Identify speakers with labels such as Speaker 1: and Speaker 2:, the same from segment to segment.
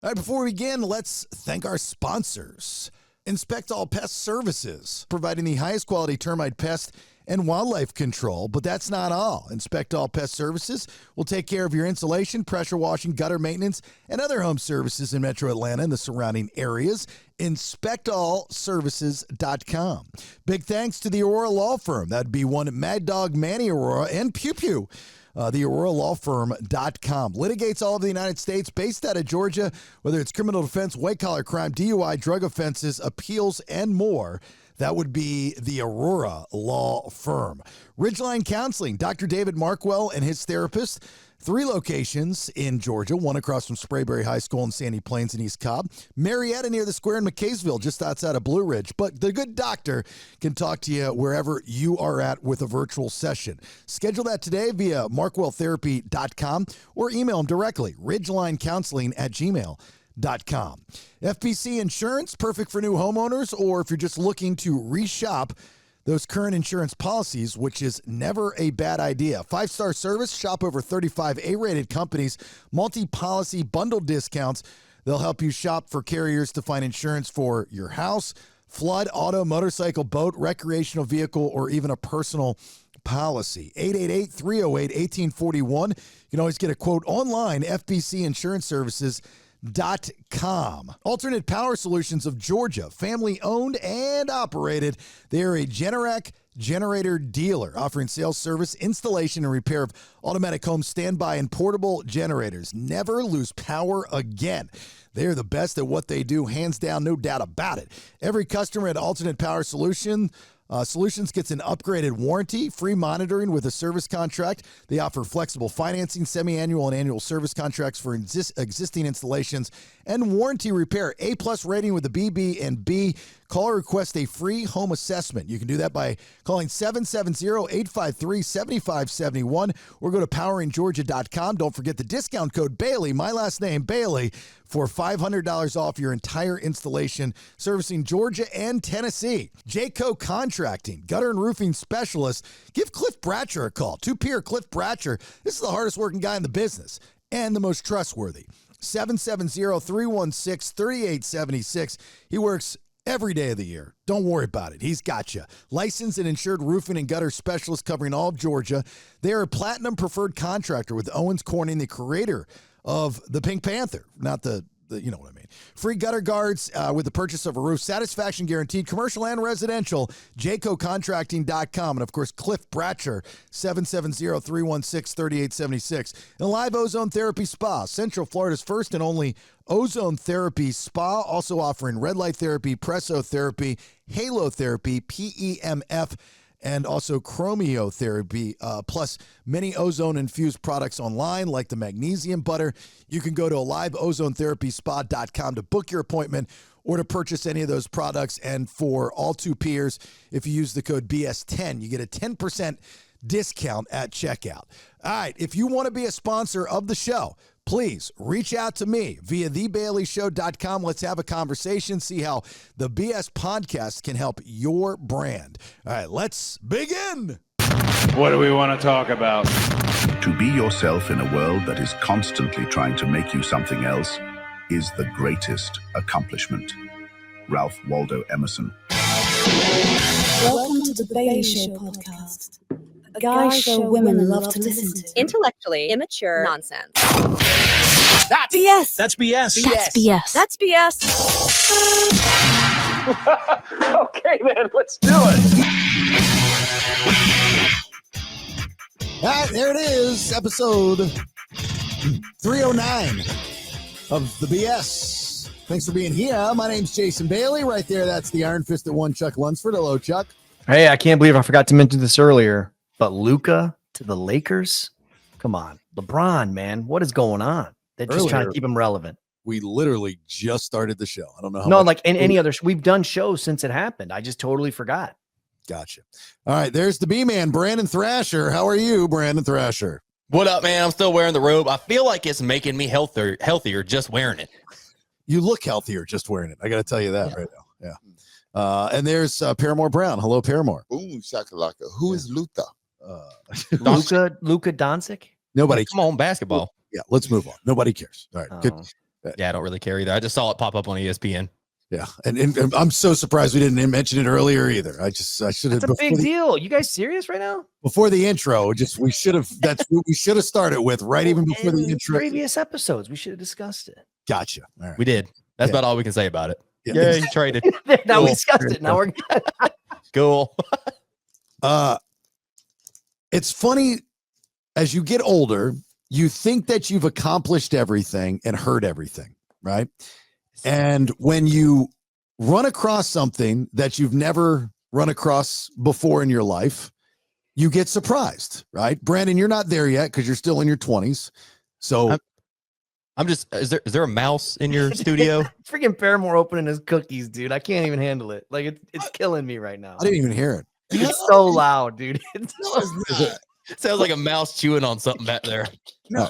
Speaker 1: All right, before we begin, let's thank our sponsors. Inspect All Pest Services, providing the highest quality termite pest and wildlife control. But that's not all. Inspect All Pest Services will take care of your insulation, pressure washing, gutter maintenance, and other home services in Metro Atlanta and the surrounding areas. InspectAllServices.com. Big thanks to the Aurora Law Firm. That'd be one Mad Dog Manny Aurora and Pew Pew. The AuroraLawFirm.com litigates all of the United States, based out of Georgia, whether it's criminal defense, white-collar crime, DUI, drug offenses, appeals, and more. That would be the Aurora Law Firm. Ridgeline Counseling, Dr. David Markwell and his therapist. 3 locations in Georgia, one across from Sprayberry High School in Sandy Plains and East Cobb. Marietta near the square in McKaysville, just outside of Blue Ridge. But the good doctor can talk to you wherever you are at with a virtual session. Schedule that today via markwelltherapy.com or email him directly, ridgelinecounseling@gmail.com. FPC Insurance, perfect for new homeowners, or if you're just looking to reshop those current insurance policies, which is never a bad idea. 5-star service, shop over 35 A-rated companies, multi-policy bundle discounts. They'll help you shop for carriers to find insurance for your house, flood, auto, motorcycle, boat, recreational vehicle, or even a personal policy. 888-308-1841. You can always get a quote online, FBCInsuranceServices.com. Alternate Power Solutions of Georgia, family owned and operated. They are a Generac generator dealer offering sales, service, installation, and repair of automatic home standby and portable generators. Never lose power again. They're the best at what they do, hands down, no doubt about it. Every customer at Alternate Power Solutions gets an upgraded warranty, free monitoring with a service contract. They offer flexible financing, semi-annual and annual service contracts for existing installations, and warranty repair. A-plus rating with the BB&B. Call or request a free home assessment. You can do that by calling 770-853-7571 or go to poweringeorgia.com. Don't forget the discount code Bailey, my last name, Bailey, for $500 off your entire installation, servicing Georgia and Tennessee. Jayco Contracting, gutter and roofing specialist. Give Cliff Bratcher a call. Two-peer Cliff Bratcher. This is the hardest working guy in the business and the most trustworthy. 770-316-3876. He works every day of the year. Don't worry about it. He's got you. Licensed and insured roofing and gutter specialist covering all of Georgia. They are a platinum preferred contractor with Owens Corning, the creator of the Pink Panther. Not the you know what I mean. Free gutter guards with the purchase of a roof. Satisfaction guaranteed, commercial and residential. JaycoContracting.com. And, of course, Cliff Bratcher, 770-316-3876. And Live Ozone Therapy Spa, Central Florida's first and only ozone therapy spa, also offering red light therapy, presotherapy, halo therapy, PEMF, and also chromiotherapy, plus many ozone-infused products online like the magnesium butter. You can go to liveozoneTherapySpa.com to book your appointment or to purchase any of those products. And for all 2 peers, if you use the code BS10, you get a 10% discount at checkout. All right, if you want to be a sponsor of the show, please reach out to me via thebaileyshow.com. Let's have a conversation, see how the BS podcast can help your brand. All right, let's begin.
Speaker 2: What do we want to talk about?
Speaker 3: To be yourself in a world that is constantly trying to make you something else is the greatest accomplishment. Ralph Waldo Emerson.
Speaker 4: Welcome to the Bailey Show podcast. A guy show women love to listen to.
Speaker 5: Intellectually immature nonsense.
Speaker 4: That's BS.
Speaker 6: That's BS.
Speaker 4: That's BS.
Speaker 5: That's BS.
Speaker 6: Okay, man, let's do it.
Speaker 1: All right, there it is, episode 309 of the BS. Thanks for being here. My name's Jason Bailey. Right there, that's the Iron Fisted One, Chuck Lunsford. Hello, Chuck.
Speaker 7: Hey, I can't believe I forgot to mention this earlier, but Luka to the Lakers? Come on. LeBron, man, what is going on? They're just trying to keep him relevant.
Speaker 1: We literally just started the show. I don't know how
Speaker 7: No, like in any other, we've done shows since it happened. I just totally forgot.
Speaker 1: Gotcha. All right, there's the B-Man, Brandon Thrasher. How are you, Brandon Thrasher?
Speaker 8: What up, man? I'm still wearing the robe. I feel like it's making me healthier just wearing it.
Speaker 1: You look healthier just wearing it. I got to tell you that right now. Yeah. And there's Paramore Brown. Hello, Paramore.
Speaker 9: Ooh, shakalaka. Who is Luther?
Speaker 7: Luka Doncic?
Speaker 1: Nobody.
Speaker 8: Come on, basketball.
Speaker 1: Yeah, let's move on. Nobody cares. All right, good.
Speaker 8: Yeah, I don't really care either. I just saw it pop up on ESPN.
Speaker 1: Yeah, and I'm so surprised we didn't mention it earlier either. I should have.
Speaker 7: It's a big deal. You guys serious right now?
Speaker 1: Before the intro, we should have. That's what we should have started with, right? Even before the intro.
Speaker 7: Previous episodes, we should have discussed it.
Speaker 1: Gotcha. All right.
Speaker 8: We did. That's about all we can say about it.
Speaker 1: Yeah,
Speaker 8: you traded.
Speaker 7: Now we discussed it. Now we're
Speaker 8: cool.
Speaker 1: It's funny as you get older, you think that you've accomplished everything and heard everything, right? And when you run across something that you've never run across before in your life, you get surprised, right? Brandon, you're not there yet because you're still in your 20s. So
Speaker 8: I'm just, is there a mouse in your studio?
Speaker 7: Freaking Paramore opening his cookies, dude. I can't even handle it. Like it's killing me right now.
Speaker 1: I didn't even hear it.
Speaker 7: It's so loud, dude.
Speaker 8: It sounds like a mouse chewing on something back there.
Speaker 1: No.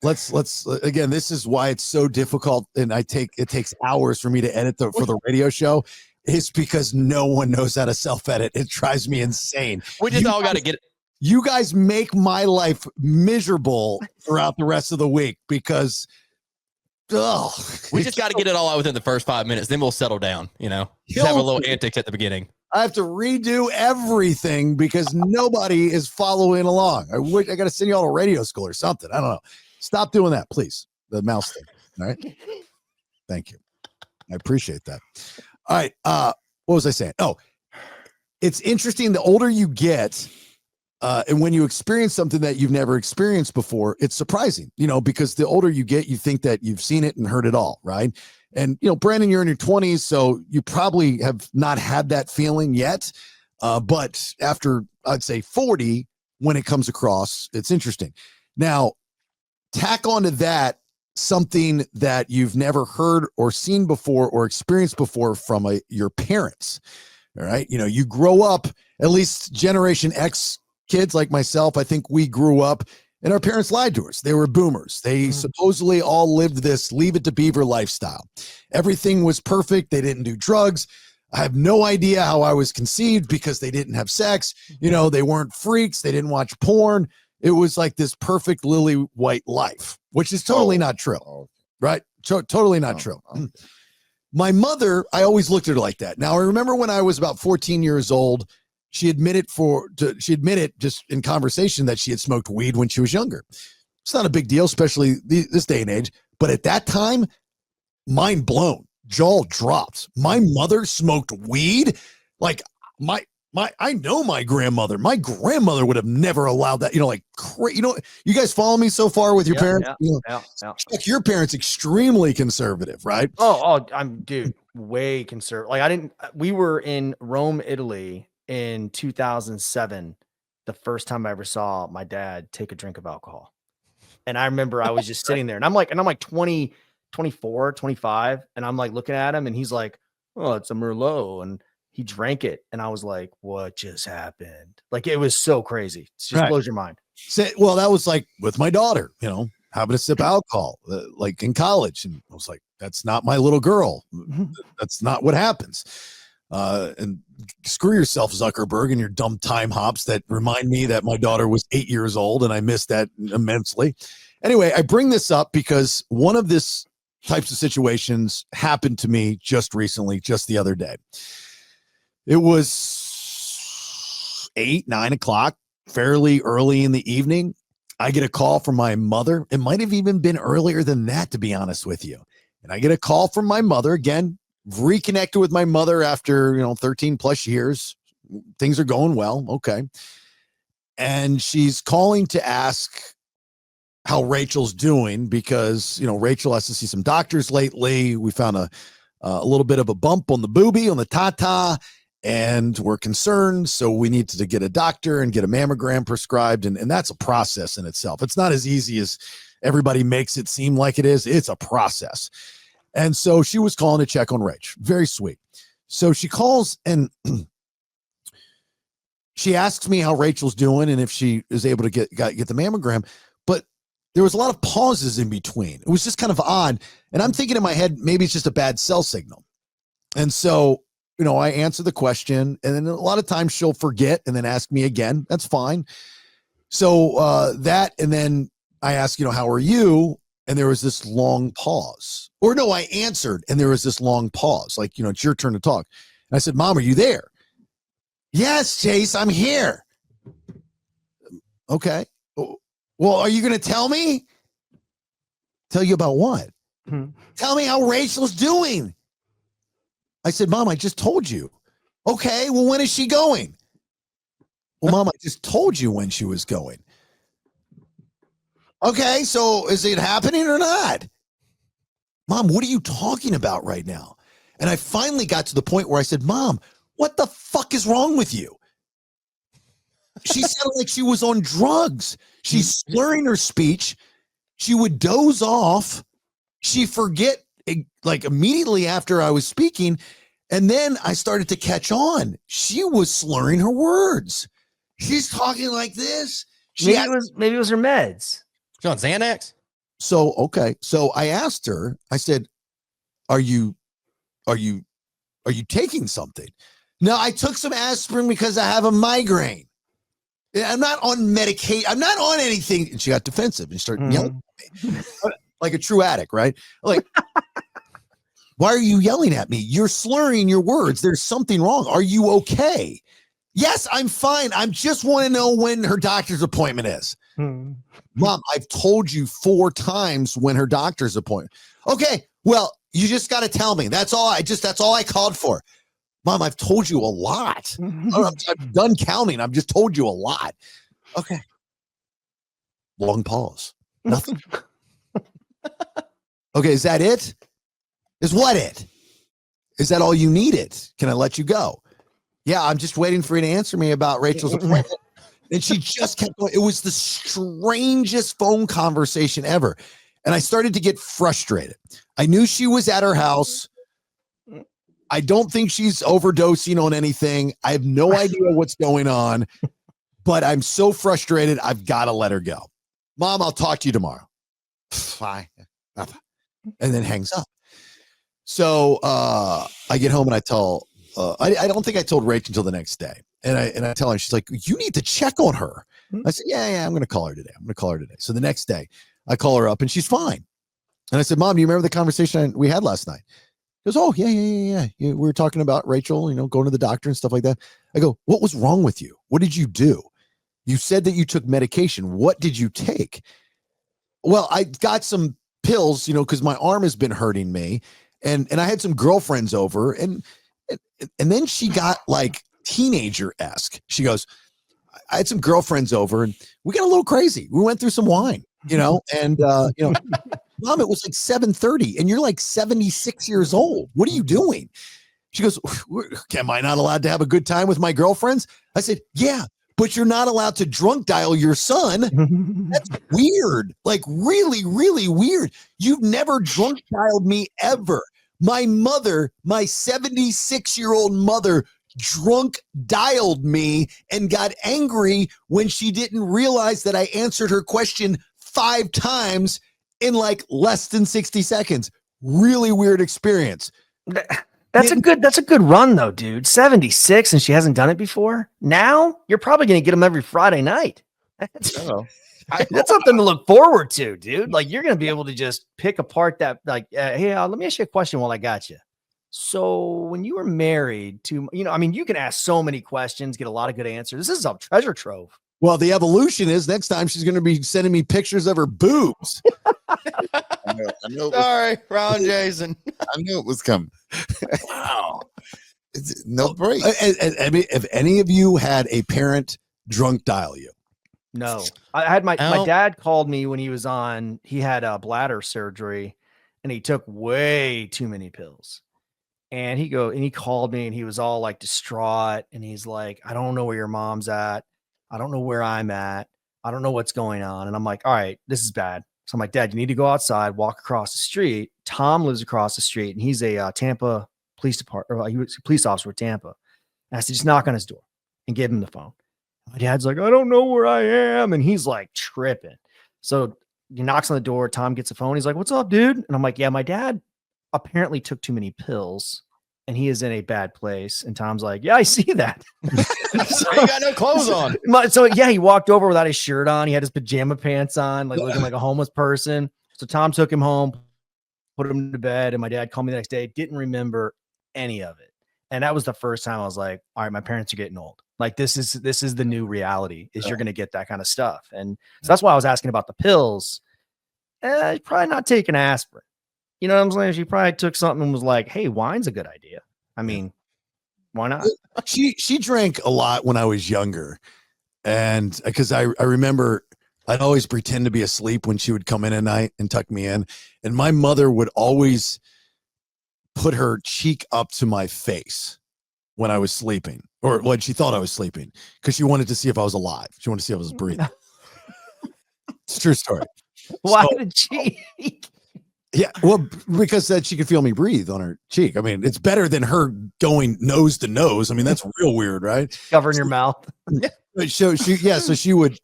Speaker 1: Let's again, this is why it's so difficult, and it takes hours for me to edit for the radio show. It's because no one knows how to self-edit. It drives me insane.
Speaker 8: We just all got to get it.
Speaker 1: You guys make my life miserable throughout the rest of the week because
Speaker 8: we just got to get it all out within the first 5 minutes. Then we'll settle down, just have a little antics at the beginning.
Speaker 1: I have to redo everything because nobody is following along. I got to send you all to radio school or something. I don't know. Stop doing that, please. The mouse thing. All right. Thank you. I appreciate that. All right. What was I saying? Oh, it's interesting. The older you get, and when you experience something that you've never experienced before, it's surprising, because the older you get, you think that you've seen it and heard it all, right? And, Brandon, you're in your 20s, so you probably have not had that feeling yet. But after, I'd say 40, when it comes across, it's interesting. Now, tack onto that something that you've never heard or seen before or experienced before from your parents. All right. You grow up, at least Generation X kids like myself, I think we grew up and our parents lied to us. They were boomers. They supposedly all lived this leave it to beaver lifestyle. Everything was perfect. They didn't do drugs. I have no idea how I was conceived because they didn't have sex. They weren't freaks. They didn't watch porn. It was like this perfect lily white life, which is totally not true, right? Totally not true. My mother, I always looked at her like that. Now, I remember when I was about 14 years old, she admitted just in conversation that she had smoked weed when she was younger. It's not a big deal, especially this day and age. But at that time, mind blown, jaw dropped. My mother smoked weed. Like I know my grandmother. My grandmother would have never allowed that. You guys follow me so far with your parents.
Speaker 7: Yeah.
Speaker 1: Check your parents extremely conservative, right?
Speaker 7: I'm way conservative. Like we were in Rome, Italy in 2007. The first time I ever saw my dad take a drink of alcohol. And I remember I was just sitting there and I'm like 20, 24, 25. And I'm like looking at him and he's like, oh, it's a Merlot. And he drank it. And I was like, what just happened? Like, it was so crazy. It just blows your mind.
Speaker 1: Well, that was like with my daughter, having a sip of alcohol, like in college. And I was like, that's not my little girl. That's not what happens. And screw yourself, Zuckerberg, and your dumb time hops that remind me that my daughter was 8 years old and I missed that immensely. Anyway, I bring this up because one of this types of situations happened to me just recently, just the other day. It was 8, 9 o'clock, fairly early in the evening. I get a call from my mother. It might have even been earlier than that, to be honest with you. And I get a call from my mother again, reconnected with my mother after, 13 plus years. Things are going well. Okay. And she's calling to ask how Rachel's doing because, Rachel has to see some doctors lately. We found a little bit of a bump on the boobie, on the tata, and we're concerned. So we need to get a doctor and get a mammogram prescribed. And that's a process in itself. It's not as easy as everybody makes it seem like it is. It's a process. And so she was calling to check on Rach. Very sweet. So she calls and she asks me how Rachel's doing and if she is able to get the mammogram. But there was a lot of pauses in between. It was just kind of odd. And I'm thinking in my head, maybe it's just a bad cell signal. And so, I answer the question and then a lot of times she'll forget and then ask me again. That's fine. So and then I ask, how are you? And there was this long pause. Or no, I answered and there was this long pause. Like, it's your turn to talk. And I said, Mom, are you there? Yes, Chase, I'm here. Okay. Well, are you going to tell me? Tell you about what? Tell me how Rachel's doing. I said, Mom, I just told you. Okay, well, when is she going? Well, Mom, I just told you when she was going. Okay, so is it happening or not? Mom, what are you talking about right now? And I finally got to the point where I said, Mom, what the fuck is wrong with you? She sounded like she was on drugs. She's slurring her speech. She would doze off. She forget like immediately after I was speaking. And then I started to catch on. She was slurring her words. She's talking like this.
Speaker 7: Maybe it was her meds.
Speaker 8: She's on Xanax.
Speaker 1: So, okay. So I asked her, I said, are you taking something? No, I took some aspirin because I have a migraine. I'm not on medication. I'm not on anything. And she got defensive and started yelling at me. Like a true addict, right? Like, why are you yelling at me? You're slurring your words. There's something wrong. Are you okay? Yes, I'm fine. I just want to know when her doctor's appointment is. Mom, I've told you 4 times when her doctor's appointment. Okay, well, you just got to tell me. That's all I called for. Mom, I've told you a lot. I'm done counting. I've just told you a lot. Okay. Long pause. Nothing. Okay, is that it? Is what it? Is that all you needed? Can I let you go? Yeah, I'm just waiting for you to answer me about Rachel's appointment. And she just kept going. It was the strangest phone conversation ever. And I started to get frustrated. I knew she was at her house. I don't think she's overdosing on anything. I have no idea what's going on, but I'm so frustrated. I've got to let her go. Mom, I'll talk to you tomorrow. Fine. And then hangs up. So I get home and I tell, I don't think I told Rachel until the next day. And I tell her, she's like, you need to check on her. I said, yeah, I'm going to call her today. So the next day I call her up and she's fine. And I said, Mom, do you remember the conversation we had last night? She goes, oh, yeah. We were talking about Rachel, going to the doctor and stuff like that. I go, what was wrong with you? What did you do? You said that you took medication. What did you take? Well, I got some pills, because my arm has been hurting me. And I had some girlfriends over and then she got like teenager-esque. She goes, I had some girlfriends over and we got a little crazy. We went through some wine, and Mom, it was like 7:30 and you're like 76 years old. What are you doing? She goes, am I not allowed to have a good time with my girlfriends? I said, yeah, but you're not allowed to drunk dial your son. That's weird. Like really, really weird. You've never drunk dialed me ever. My mother, my 76-year-old mother, drunk dialed me and got angry when she didn't realize that I answered her question 5 times in like less than 60 seconds. Really weird experience.
Speaker 7: That's a good run though, dude. 76 and she hasn't done it before. Now you're probably going to get them every Friday night. That's something to look forward to, dude. Like you're going to be able to just pick apart that like, hey, let me ask you a question while I got you. So when you were married to, you can ask so many questions, get a lot of good answers. This is a treasure trove.
Speaker 1: Well, the evolution is next time she's going to be sending me pictures of her boobs.
Speaker 9: I know
Speaker 8: Sorry, Ron Jason.
Speaker 9: I knew it was coming.
Speaker 1: Wow.
Speaker 9: No break.
Speaker 1: If any of you had a parent drunk dial you.
Speaker 7: No, I had my dad called me when he had a bladder surgery and he took way too many pills. And he called me and he was all like distraught. And he's like, I don't know where your mom's at. I don't know where I'm at. I don't know what's going on. And I'm like, all right, this is bad. So I'm like, Dad, you need to go outside, walk across the street. Tom lives across the street and he's a Tampa police department, or he was a police officer with Tampa. And I said, just knock on his door and give him the phone. My dad's like, I don't know where I am. And he's like tripping. So he knocks on the door. Tom gets the phone. He's like, what's up, dude? And I'm like, yeah, my dad apparently took too many pills and he is in a bad place. And Tom's like, yeah, I see that.
Speaker 8: So, he got no clothes on.
Speaker 7: So yeah, he walked over without his shirt on. He had his pajama pants on, like looking like a homeless person. So Tom took him home, put him to bed, and my dad called me the next day. Didn't remember any of it. And that was the first time I was like, all right, my parents are getting old. Like this is the new reality is you're going to get that kind of stuff. And so that's why I was asking about the pills. Probably not taking aspirin. You know what I'm saying? She probably took something and was like, hey, wine's a good idea. I mean, why not?
Speaker 1: She drank a lot when I was younger. And because I remember I'd always pretend to be asleep when she would come in at night and tuck me in. And my mother would always put her cheek up to my face when I was sleeping, or when she thought I was sleeping, because she wanted to see if I was alive. She wanted to see if I was breathing. It's a true story.
Speaker 7: Why did she?
Speaker 1: Yeah, well, because that she could feel me breathe on her cheek. I mean, it's better than her going nose to nose. I mean, that's real weird, right?
Speaker 7: Covering your mouth.
Speaker 1: So she would,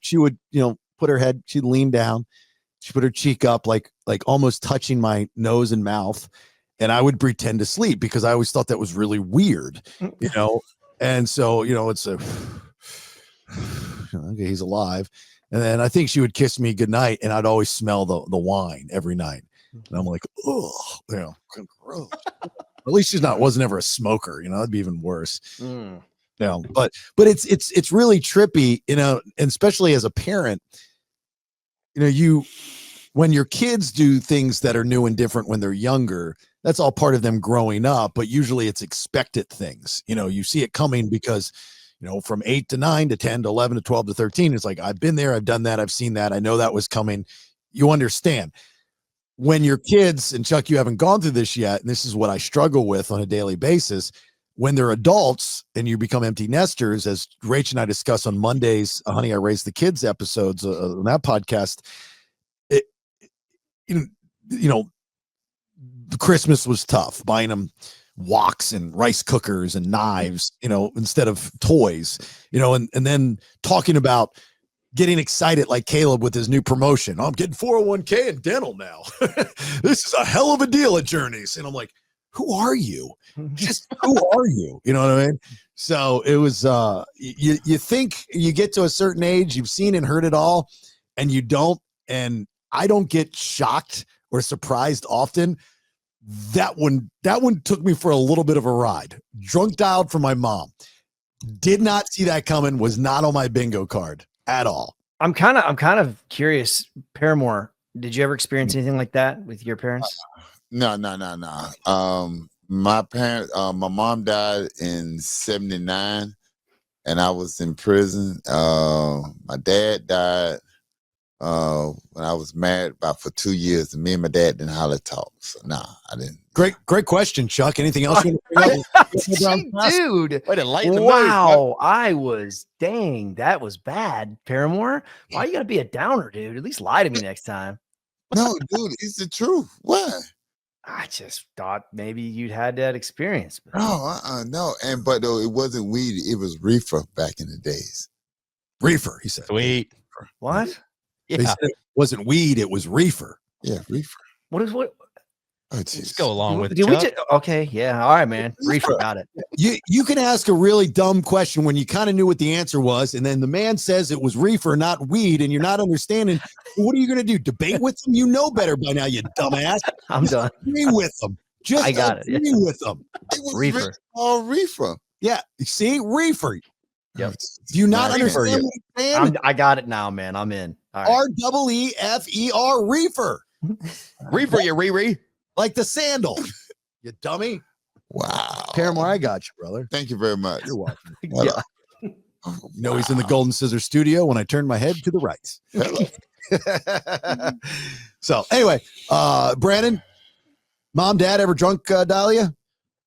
Speaker 1: put her head, she'd lean down, she put her cheek up, like almost touching my nose and mouth. And I would pretend to sleep because I always thought that was really weird, And so, it's a, okay, he's alive. And then I think she would kiss me goodnight, and I'd always smell the wine every night. And I'm like, oh, gross. At least wasn't ever a smoker, that'd be even worse. But it's really trippy, and especially as a parent, when your kids do things that are new and different when they're younger, that's all part of them growing up, but usually it's expected things. You see it coming because, from 8 to 9 to 10 to 11 to 12 to 13, it's like, I've been there, I've done that, I've seen that, I know that was coming. You understand. When your kids, and Chuck, you haven't gone through this yet, and this is what I struggle with on a daily basis, when they're adults and you become empty nesters, as Rach and I discuss on Mondays, Honey, I Raised the Kids episodes on that podcast, Christmas was tough, buying them woks and rice cookers and knives, instead of toys, and then talking about getting excited like Caleb with his new promotion. I'm getting 401k and dental now. This is a hell of a deal at Journeys. And I'm like, who are you? Just who are you? You know what I mean? So it was, you think you get to a certain age, you've seen and heard it all, and you don't. And I don't get shocked or surprised often. That one took me for a little bit of a ride. Drunk dialed for my mom. Did not see that coming. Was not on my bingo card at all.
Speaker 7: I'm kind of curious. Paramore, did you ever experience anything like that with your parents?
Speaker 9: No. My parents, my mom died in 79, and I was in prison. My dad died when I was married for 2 years, and me and my dad didn't hardly talk. So I didn't.
Speaker 1: Great question, Chuck. Anything else you want to bring up?
Speaker 7: Dude,
Speaker 8: way to lighten the
Speaker 7: wow, dang, that was bad. Paramore, why you gotta be a downer, dude? At least lie to me next time.
Speaker 9: No, dude, it's the truth. Why?
Speaker 7: I just thought maybe you'd had that experience.
Speaker 9: No. But though it wasn't weed, it was reefer back in the days.
Speaker 1: Reefer, he said.
Speaker 8: Sweet.
Speaker 7: What?
Speaker 1: Yeah. They said it wasn't weed, it was reefer.
Speaker 9: Yeah, reefer.
Speaker 7: What?
Speaker 9: Oh,
Speaker 8: Let's go along with
Speaker 7: Did
Speaker 8: it.
Speaker 7: Okay, yeah, all right, man. Reefer, got it.
Speaker 1: You can ask a really dumb question when you kind of knew what the answer was, and then the man says it was reefer, not weed, and you're not understanding. What are you going to do? Debate with him? You know better by now, you dumbass.
Speaker 7: I'm done.
Speaker 1: Agree with them. Just
Speaker 7: I got
Speaker 1: agree
Speaker 7: it.
Speaker 1: with them.
Speaker 9: It was
Speaker 7: Reefer.
Speaker 9: Reefer.
Speaker 1: Yeah, see, reefer.
Speaker 7: Yep.
Speaker 1: Do you not understand what I'm saying?
Speaker 7: I got it now, man. I'm in. All right.
Speaker 1: REEFER, reefer.
Speaker 8: Reefer, you Riri.
Speaker 1: Like the sandal. You dummy.
Speaker 9: Wow.
Speaker 1: Paramore, I got you, brother.
Speaker 9: Thank you very much.
Speaker 1: You're welcome.
Speaker 7: Yeah.
Speaker 1: You know he's in the Golden Scissor studio when I turn my head to the right. So anyway, Brandon, mom, dad ever drunk Dahlia?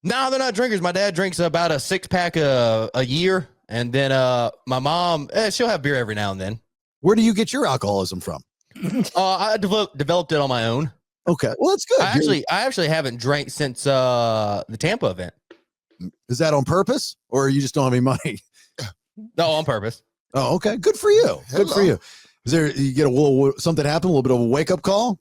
Speaker 8: No, they're not drinkers. My dad drinks about a 6-pack a year. And then my mom, she'll have beer every now and then.
Speaker 1: Where do you get your alcoholism from?
Speaker 8: I developed it on my own.
Speaker 1: Okay. Well, that's good.
Speaker 8: I actually haven't drank since the Tampa event.
Speaker 1: Is that on purpose, or you just don't have any money?
Speaker 8: No, on purpose.
Speaker 1: Oh, okay. Good for you. Good for you. Is there, you get a little, something happen, a little bit of a wake-up call?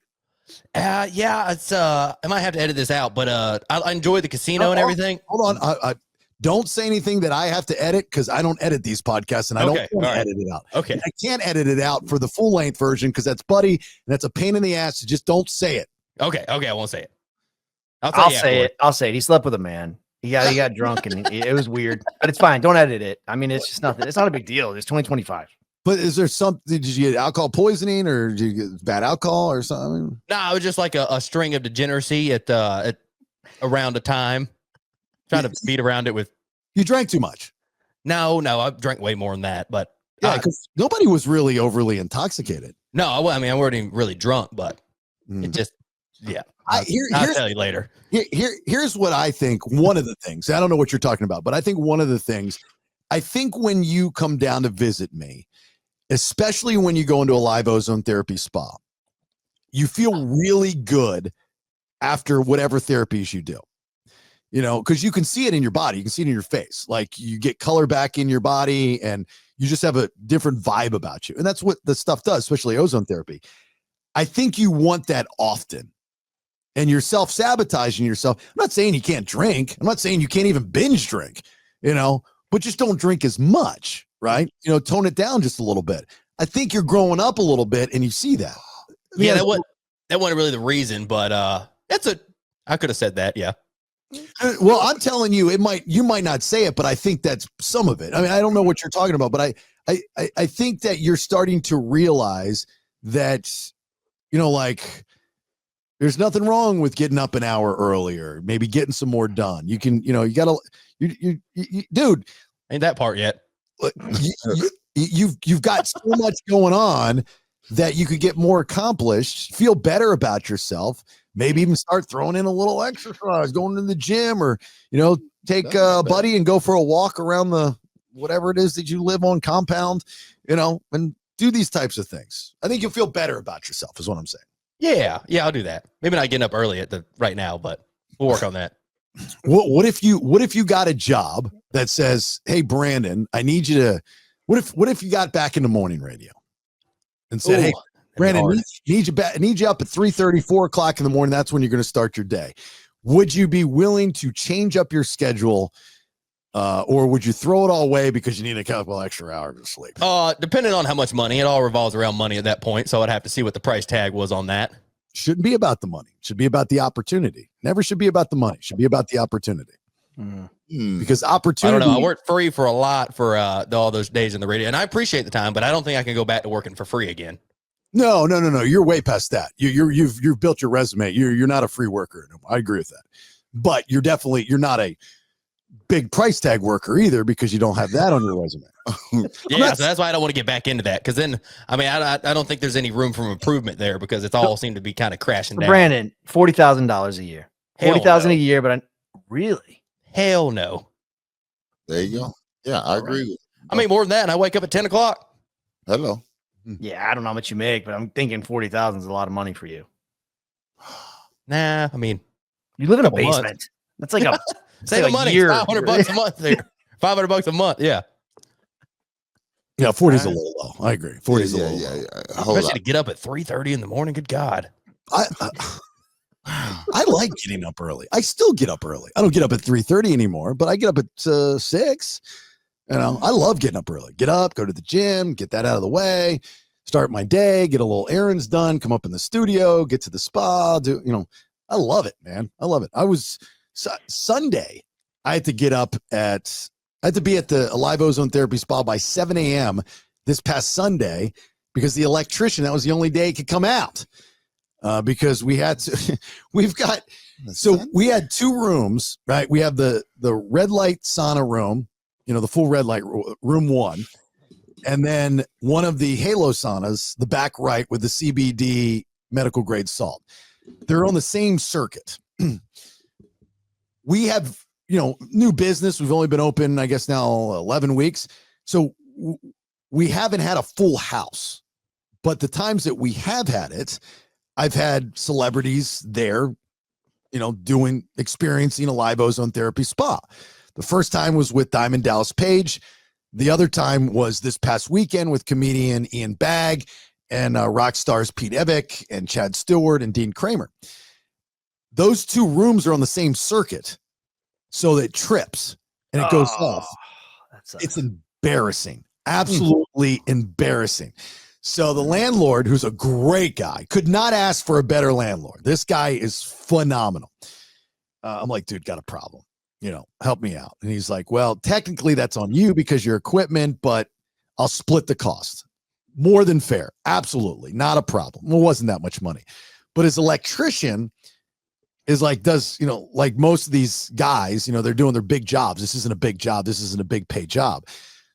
Speaker 8: Yeah, it's I might have to edit this out, but I enjoy the casino and everything.
Speaker 1: Hold on. Don't say anything that I have to edit because I don't edit these podcasts and I don't want to edit it out.
Speaker 8: Okay.
Speaker 1: And I can't edit it out for the full length version because that's Buddy and that's a pain in the ass. So just don't say it.
Speaker 8: Okay. I won't say it.
Speaker 7: I'll say it. He slept with a man. He got drunk and it was weird, but it's fine. Don't edit it. I mean, it's just nothing. It's not a big deal. It's 2025.
Speaker 1: But is there something? Did you get alcohol poisoning or did you get bad alcohol or something?
Speaker 8: No, it was just like a string of degeneracy at around a time. Trying to beat around it with.
Speaker 1: You drank too much.
Speaker 8: No, I drank way more than that. But
Speaker 1: yeah, because nobody was really overly intoxicated.
Speaker 8: No, I mean I wasn't even really drunk, but it just I'll tell you later.
Speaker 1: Here's what I think. One of the things I don't know what you're talking about, but I think one of the things. I think when you come down to visit me, especially when you go into a live ozone therapy spa, you feel really good after whatever therapies you do. You know, because you can see it in your body. You can see it in your face. Like you get color back in your body and you just have a different vibe about you. And that's what the stuff does, especially ozone therapy. I think you want that often. And you're self-sabotaging yourself. I'm not saying you can't drink. I'm not saying you can't even binge drink, you know, but just don't drink as much, right? You know, tone it down just a little bit. I think you're growing up a little bit and you see that.
Speaker 8: Yeah, that wasn't really the reason, but I could have said that, yeah.
Speaker 1: Well, I'm telling you, you might not say it, but I think that's some of it. I mean, I don't know what you're talking about, but I think that you're starting to realize that, you know, like there's nothing wrong with getting up an hour earlier, maybe getting some more done. You can, you know, you gotta, you dude,
Speaker 8: ain't that part yet.
Speaker 1: You've got so much going on that you could get more accomplished, feel better about yourself. Maybe even start throwing in a little exercise, going to the gym, or, you know, take Buddy and go for a walk around the whatever it is that you live on compound, you know, and do these types of things. I think you'll feel better about yourself is what I'm saying.
Speaker 8: Yeah, I'll do that. Maybe not getting up early right now, but we'll work on that.
Speaker 1: What if you got a job that says, "Hey, Brandon, I need you to." What if you got back into morning radio and said, "Hey, Brandon, need you up at 3:30, 4 o'clock in the morning. That's when you're going to start your day." Would you be willing to change up your schedule, or would you throw it all away because you need a couple extra hours of sleep?
Speaker 8: Depending on how much money, it all revolves around money at that point. So I'd have to see what the price tag was on that.
Speaker 1: Shouldn't be about the money. Should be about the opportunity. Never should be about the money. Should be about the opportunity. Because opportunity.
Speaker 8: I don't know. I worked free for a lot for all those days in the radio, and I appreciate the time, but I don't think I can go back to working for free again.
Speaker 1: No. You're way past that. You've built your resume. You're not a free worker anymore. I agree with that. But you're not a big price tag worker either because you don't have that on your resume.
Speaker 8: Yeah, so that's why I don't want to get back into that. Because then, I mean, I don't think there's any room for improvement there because it's all seemed to be kind of crashing down.
Speaker 7: Brandon, $40,000 a year. $40,000 a year, but really?
Speaker 8: Hell no.
Speaker 9: There you go. Yeah, I agree.
Speaker 8: I mean, more than that, and I wake up at 10 o'clock.
Speaker 9: Hello.
Speaker 7: Yeah, I don't know how much you make, but I'm thinking 40,000 is a lot of money for you.
Speaker 8: Nah, I mean,
Speaker 7: you live in a basement. That's like
Speaker 8: save
Speaker 7: like
Speaker 8: money. $500 a month there. $500 a month. Yeah.
Speaker 1: Yeah, 40 is a little low. I agree. 40 is a little low.
Speaker 8: Especially to get up at 3:30 in the morning. Good God.
Speaker 1: I like getting up early. I still get up early. I don't get up at 3:30 anymore, but I get up at 6. You know, I love getting up early. Get up, go to the gym, get that out of the way, start my day, get a little errands done, come up in the studio, get to the spa. I love it, man. I love it. I was Sunday. I had to be at the Live Ozone Therapy Spa by 7 a.m. this past Sunday because the electrician, that was the only day he could come out. Because we had we had 2 rooms, right? We have the red light sauna room, you know, the full red light room 1, and then one of the halo saunas, the back right with the CBD medical grade salt. They're on the same circuit. We have, you know, new business. We've only been open, I guess now 11 weeks. So we haven't had a full house, but the times that we have had it, I've had celebrities there, you know, experiencing a live ozone therapy spa. The first time was with Diamond Dallas Page. The other time was this past weekend with comedian Ian Bagg and rock stars Pete Evick and Chad Stewart and Dean Kramer. Those 2 rooms are on the same circuit, so that trips. and it goes off.
Speaker 7: That
Speaker 1: It's
Speaker 7: sucks.
Speaker 1: embarrassing. Absolutely embarrassing. So the landlord, who's a great guy, could not ask for a better landlord. This guy is phenomenal. I'm like, dude, got a problem. Help me out. And he's like, well, technically that's on you because your equipment, but I'll split the cost. More than fair. Absolutely. Not a problem. Well, it wasn't that much money. But his electrician is like, like most of these guys, they're doing their big jobs. This isn't a big job. This isn't a big pay job.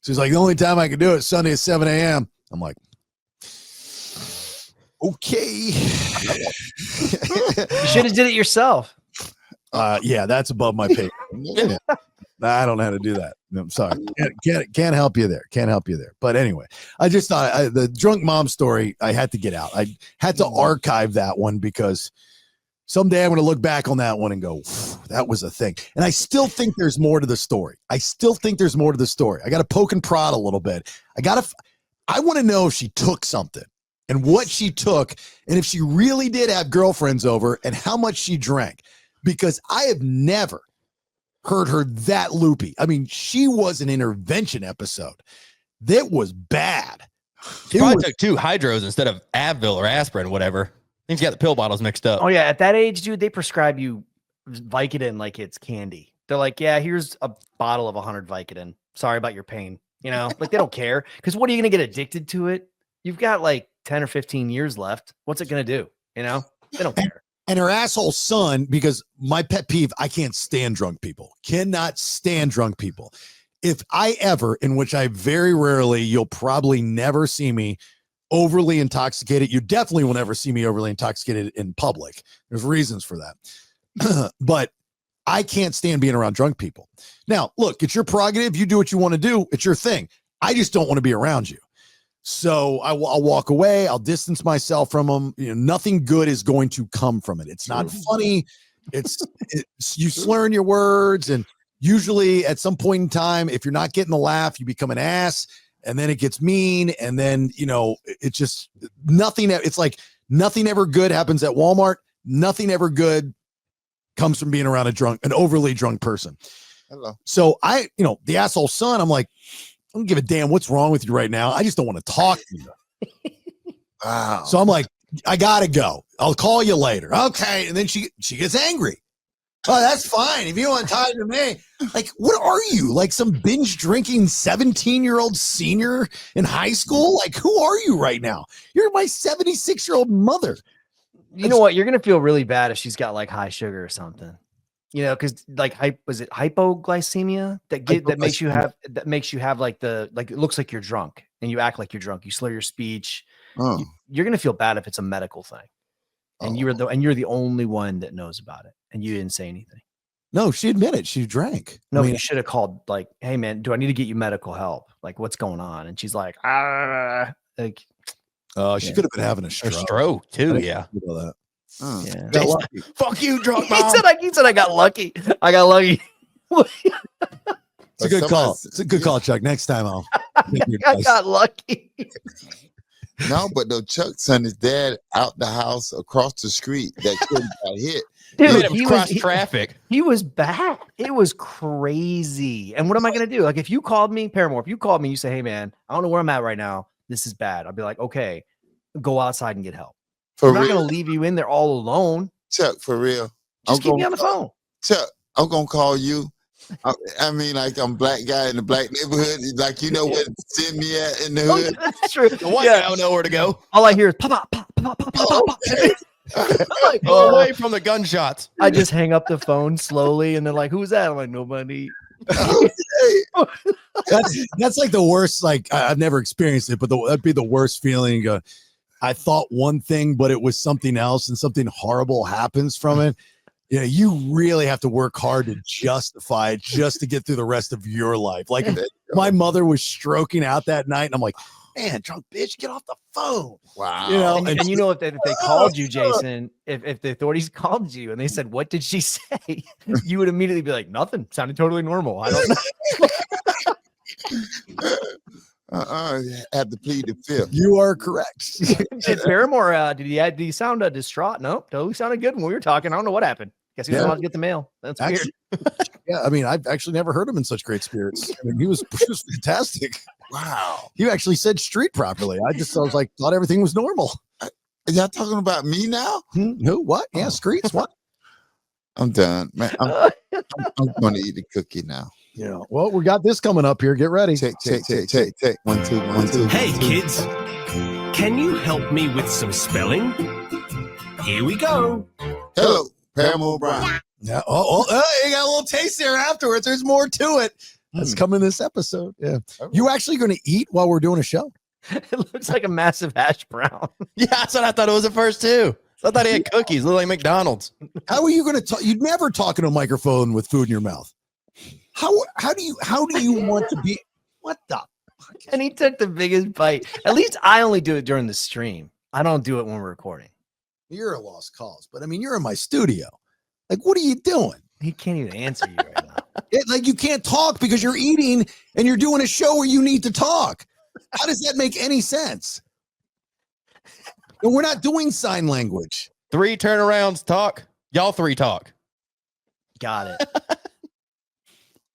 Speaker 1: So he's like, the only time I can do it is Sunday at 7 a.m. I'm like, okay.
Speaker 7: You should have did it yourself.
Speaker 1: Yeah, that's above my pay. Yeah. I don't know how to do that. No, I'm sorry. Can't help you there. Can't help you there. But anyway, I just thought the drunk mom story, I had to get out. I had to archive that one because someday I'm going to look back on that one and go, that was a thing. And I still think there's more to the story. I got to poke and prod a little bit. I want to know if she took something and what she took and if she really did have girlfriends over and how much she drank. Because I have never heard her that loopy. I mean, she was an intervention episode. That was bad.
Speaker 8: She probably took 2 hydros instead of Advil or aspirin, whatever. I think she got the pill bottles mixed up.
Speaker 7: Oh, yeah. At that age, dude, they prescribe you Vicodin like it's candy. They're like, yeah, here's a bottle of 100 Vicodin. Sorry about your pain. Like they don't care. Because what are you going to get addicted to it? You've got like 10 or 15 years left. What's it going to do? They don't care.
Speaker 1: And her asshole son, because my pet peeve, I can't stand drunk people. Cannot stand drunk people. If I ever, in which I very rarely, you'll probably never see me overly intoxicated. You definitely will never see me overly intoxicated in public. There's reasons for that. But I can't stand being around drunk people. Now, look, it's your prerogative. You do what you want to do. It's your thing. I just don't want to be around you. So I'll walk away. I'll distance myself from them. Nothing good is going to come from it. It's not funny. It's you slurring your words. And usually at some point in time, if you're not getting the laugh, you become an ass and then it gets mean. And then, it's just nothing. It's like nothing ever good happens at Walmart. Nothing ever good comes from being around an overly drunk person.
Speaker 9: Hello.
Speaker 1: So the asshole son, I'm like, I don't give a damn what's wrong with you right now. I just don't want to talk to you.
Speaker 9: Wow.
Speaker 1: So I'm like, I gotta go. I'll call you later. Okay. And then she gets angry. Oh, that's fine. If you want to talk to me, like, what are you? Like some binge drinking 17-year-old senior in high school? Like, who are you right now? You're my 76-year-old mother.
Speaker 7: You know what? You're going to feel really bad if she's got like high sugar or something. Because like was it hypoglycemia that makes you have like it looks like you're drunk and you act like you're drunk. You slur your speech.
Speaker 9: Oh.
Speaker 7: You're gonna feel bad if it's a medical thing, and you're the only one that knows about it, and you didn't say anything.
Speaker 1: No, she admitted she drank.
Speaker 7: No, you should have called like, hey man, do I need to get you medical help? Like, what's going on? And she's like,
Speaker 1: she could have been having a stroke.
Speaker 8: Or stroke too. Yeah.
Speaker 7: Yeah.
Speaker 8: Fuck you, drunk mom.
Speaker 7: He said I got lucky. I got lucky.
Speaker 1: It's a good call. It's a good call, Chuck. Next time
Speaker 7: I got lucky.
Speaker 9: No, but the Chuck son, his dad out the house across the street that couldn't got hit.
Speaker 7: Dude,
Speaker 8: he was traffic.
Speaker 7: He was bad. It was crazy. And what am I going to do? Like if you called me, Paramore, if you called me, you say, hey man, I don't know where I'm at right now. This is bad. I'll be like, okay, go outside and get help. I'm not going to leave you in there all alone.
Speaker 9: Chuck, for real.
Speaker 7: Just keep me on the phone.
Speaker 9: Chuck, I'm going to call you. I mean, like I'm black guy in the black neighborhood. Like, you know where to send me at in the hood?
Speaker 7: That's true.
Speaker 8: The white guy don't know where to go.
Speaker 7: All I hear is pop, pop, pop, pop, pop, pop, pop.
Speaker 8: Like, go away from the gunshots.
Speaker 7: I just hang up the phone slowly and they're like, who's that? I'm like, nobody.
Speaker 1: That's like the worst. Like I've never experienced it, but that'd be the worst feeling. I thought one thing, but it was something else, and something horrible happens from it. You really have to work hard to justify it just to get through the rest of your life. Like my mother was stroking out that night, and I'm like, man, drunk bitch, get off the phone.
Speaker 9: Wow.
Speaker 7: And you know, if they called you, Jason, if the authorities called you and they said, what did she say? You would immediately be like, nothing. Sounded totally normal. I don't know.
Speaker 9: Have to plead the fifth.
Speaker 1: You are correct.
Speaker 7: Did Paramore, did he sound distraught? No, totally sounded good when we were talking. I don't know what happened. Guess he was allowed to get the mail. That's weird.
Speaker 1: Yeah, I mean, I've actually never heard him in such great spirits. I mean, he was fantastic.
Speaker 9: Wow.
Speaker 1: You actually said street properly. I was like, thought everything was normal.
Speaker 9: Are y'all talking about me now?
Speaker 1: Who? What? Yeah,
Speaker 9: Oh.
Speaker 1: streets. What?
Speaker 9: I'm done, man. I'm going to eat the cookie now.
Speaker 1: Yeah. Well, we got this coming up here. Get ready.
Speaker 9: Check. 1, 2, 1, 2.
Speaker 10: Hey, kids. Can you help me with some spelling? Here we go.
Speaker 9: Hello, Paramore Brown.
Speaker 1: Yeah. You got a little taste there afterwards. There's more to it. That's coming this episode. Yeah. You actually going to eat while we're doing a show?
Speaker 7: It looks like a massive hash brown.
Speaker 8: Yeah, that's what I thought it was at first too. I thought he had cookies, look like McDonald's.
Speaker 1: How are you going to talk? You'd never talk in a microphone with food in your mouth. How do you want to be? What the?
Speaker 7: And he took the biggest bite. At least I only do it during the stream. I don't do it when we're recording.
Speaker 1: You're a lost cause, but I mean, you're in my studio. Like, what are you doing?
Speaker 7: He can't even answer you right now.
Speaker 1: Like, you can't talk because you're eating and you're doing a show where you need to talk. How does that make any sense? And we're not doing sign language.
Speaker 8: 3 turnarounds talk. Y'all 3 talk.
Speaker 7: Got it.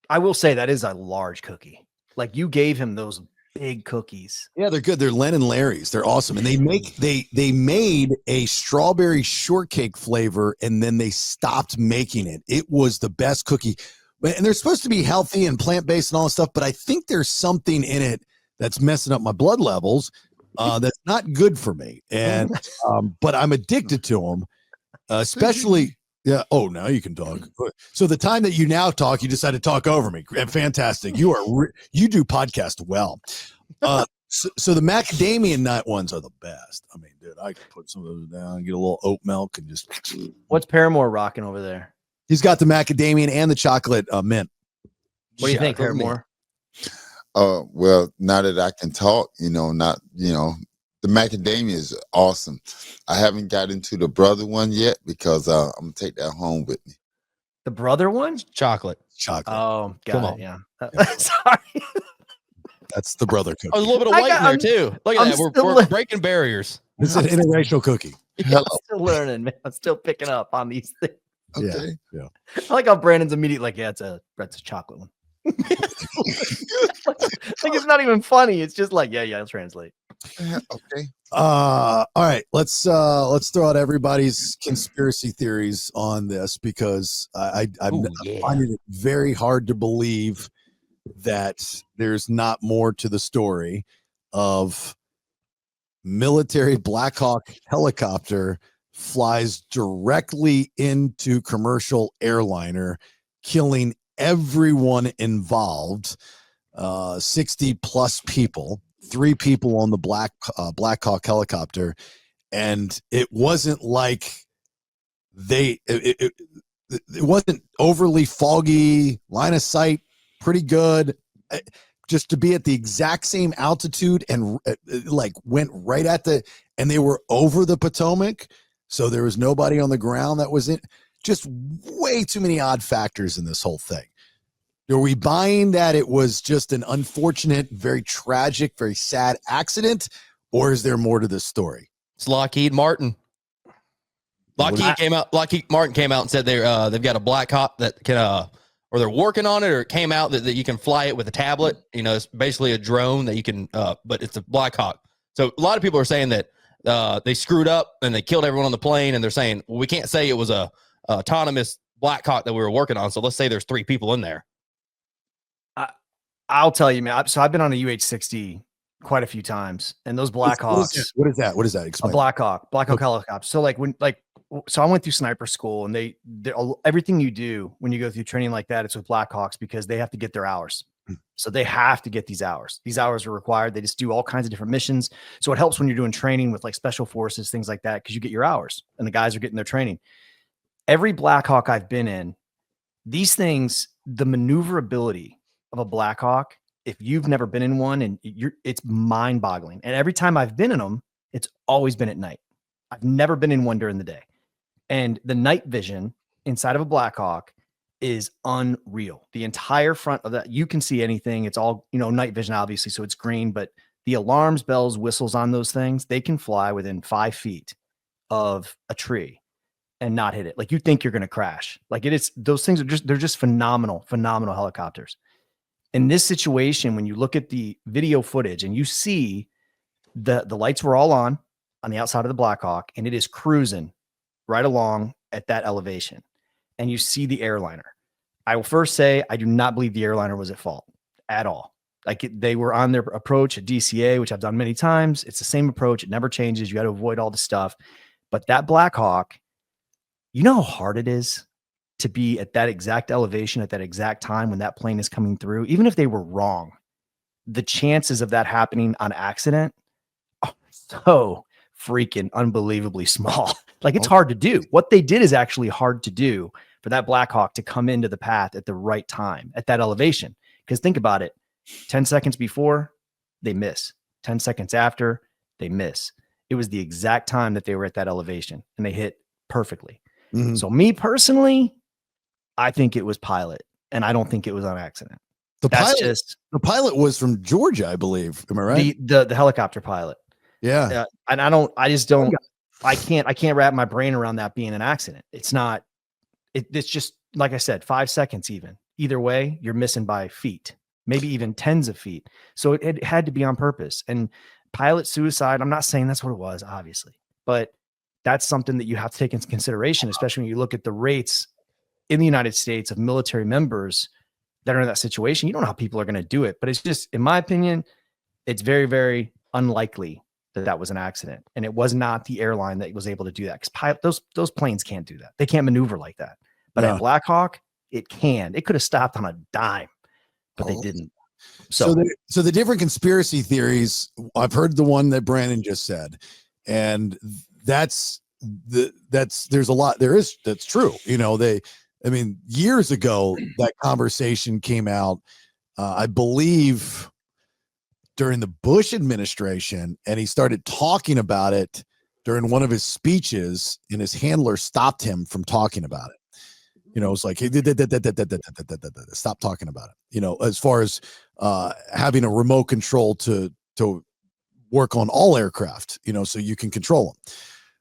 Speaker 7: I will say that is a large cookie. Like, you gave him those big cookies.
Speaker 1: Yeah, they're good. They're Len and Larry's. They're awesome. And they made a strawberry shortcake flavor and then they stopped making it. It was the best cookie. And they're supposed to be healthy and plant-based and all that stuff, but I think there's something in it that's messing up my blood levels. That's not good for me. And but I'm addicted to them, especially. Yeah. Oh, now you can talk. So the time that you now talk, you decide to talk over me. Fantastic. You do podcast well. So the macadamia nut ones are the best. I mean, dude, I could put some of those down, get a little oat milk, and just.
Speaker 7: What's Paramore rocking over there?
Speaker 1: He's got the macadamia and the chocolate mint.
Speaker 7: What do you think, Paramore?
Speaker 9: Well, now that I can talk, the macadamia is awesome. I haven't got into the brother one yet because I'm gonna take that home with me.
Speaker 7: The brother one?
Speaker 8: Chocolate.
Speaker 7: Oh, got it. Yeah.
Speaker 1: Sorry. That's the brother cookie.
Speaker 8: Oh, there's a little bit of white in there too. Look at that. We're breaking barriers.
Speaker 1: It's an interracial cookie.
Speaker 7: I'm still learning, man. I'm still picking up on these things.
Speaker 9: Okay.
Speaker 1: Yeah.
Speaker 7: I like how Brandon's immediately like, yeah, that's a chocolate one. Like, it's not even funny. It's just like, yeah, I'll translate.
Speaker 9: Okay.
Speaker 1: All right. Let's throw out everybody's conspiracy theories on this because I'm finding it very hard to believe that there's not more to the story of military Black Hawk helicopter flies directly into commercial airliner, killing everyone involved, 60 plus people, 3 people on the Black Hawk helicopter. And it wasn't like it wasn't overly foggy, line of sight, pretty good. Just to be at the exact same altitude and like went right at and they were over the Potomac. So there was nobody on the ground that was in. Just way too many odd factors in this whole thing. Are we buying that it was just an unfortunate, very tragic, very sad accident, or is there more to this story?
Speaker 8: It's Lockheed Martin. Lockheed Martin came out and said they've got a Black Hawk that can or they're working on it, or it came out that you can fly it with a tablet. It's basically a drone that you can, but it's a Black Hawk. So a lot of people are saying that they screwed up and they killed everyone on the plane, and they're saying, well, we can't say it was a autonomous Black Hawk that we were working on. So let's say there's 3 people in there.
Speaker 7: I'll tell you, man. So I've been on a UH-60 quite a few times, and those Black Hawks.
Speaker 1: What is that? What is that? Explain.
Speaker 7: A Black Hawk helicopter. So so I went through sniper school, and they everything you do when you go through training like that, it's with Black Hawks because they have to get their hours. So they have to get these hours. These hours are required. They just do all kinds of different missions. So it helps when you're doing training with like special forces, things like that, because you get your hours and the guys are getting their training. Every Black Hawk I've been in, these things, the maneuverability of a Black Hawk, if you've never been in one, and it's mind boggling. And every time I've been in them, it's always been at night. I've never been in one during the day. And the night vision inside of a Black Hawk is unreal. The entire front of that, you can see anything. It's all, night vision, obviously. So it's green, but the alarms, bells, whistles on those things, they can fly within 5 feet of a tree. and not hit it. Like you think you're going to crash. Like those things they're just phenomenal helicopters. In this situation, when you look at the video footage and you see the lights were all on the outside of the Black Hawk, and it is cruising right along at that elevation, and you see the airliner. I will first say, I do not believe the airliner was at fault at all. Like they were on their approach at DCA, which I've done many times. It's the same approach. It never changes. You got to avoid all the stuff. But that Black Hawk, you know how hard it is to be at that exact elevation at that exact time when that plane is coming through. Even if they were wrong, the chances of that happening on accident are so freaking unbelievably small. Like it's hard to do. What they did is actually hard to do for that Black Hawk to come into the path at the right time at that elevation. Because think about it, 10 seconds before, they miss. 10 seconds after, they miss. It was the exact time that they were at that elevation, and they hit perfectly. Mm-hmm. So me personally, I think it was pilot, and I don't think it was on accident.
Speaker 1: The pilot was from Georgia, I believe. Am I right?
Speaker 7: The helicopter pilot.
Speaker 1: Yeah.
Speaker 7: And I can't wrap my brain around that being an accident. It's not, it's just, like I said, 5 seconds even. Either way, you're missing by feet, maybe even tens of feet. So it had to be on purpose. And pilot suicide, I'm not saying that's what it was, obviously, but that's something that you have to take into consideration, especially when you look at the rates in the United States of military members that are in that situation. You don't know how people are going to do it, but it's just, in my opinion, it's very, very unlikely that was an accident. And it was not the airline that was able to do that, because those planes can't do that. They can't maneuver like that. But at Black Hawk, it can. It could have stopped on a dime, but they didn't. So
Speaker 1: the different conspiracy theories, I've heard the one that Brandon just said, and that's a lot. That's true. You know, years ago, that conversation came out, I believe during the Bush administration, and he started talking about it during one of his speeches, and his handler stopped him from talking about it. You know, it's like, hey, stop talking about it. You know, as far as having a remote control to work on all aircraft, you know, so you can control them.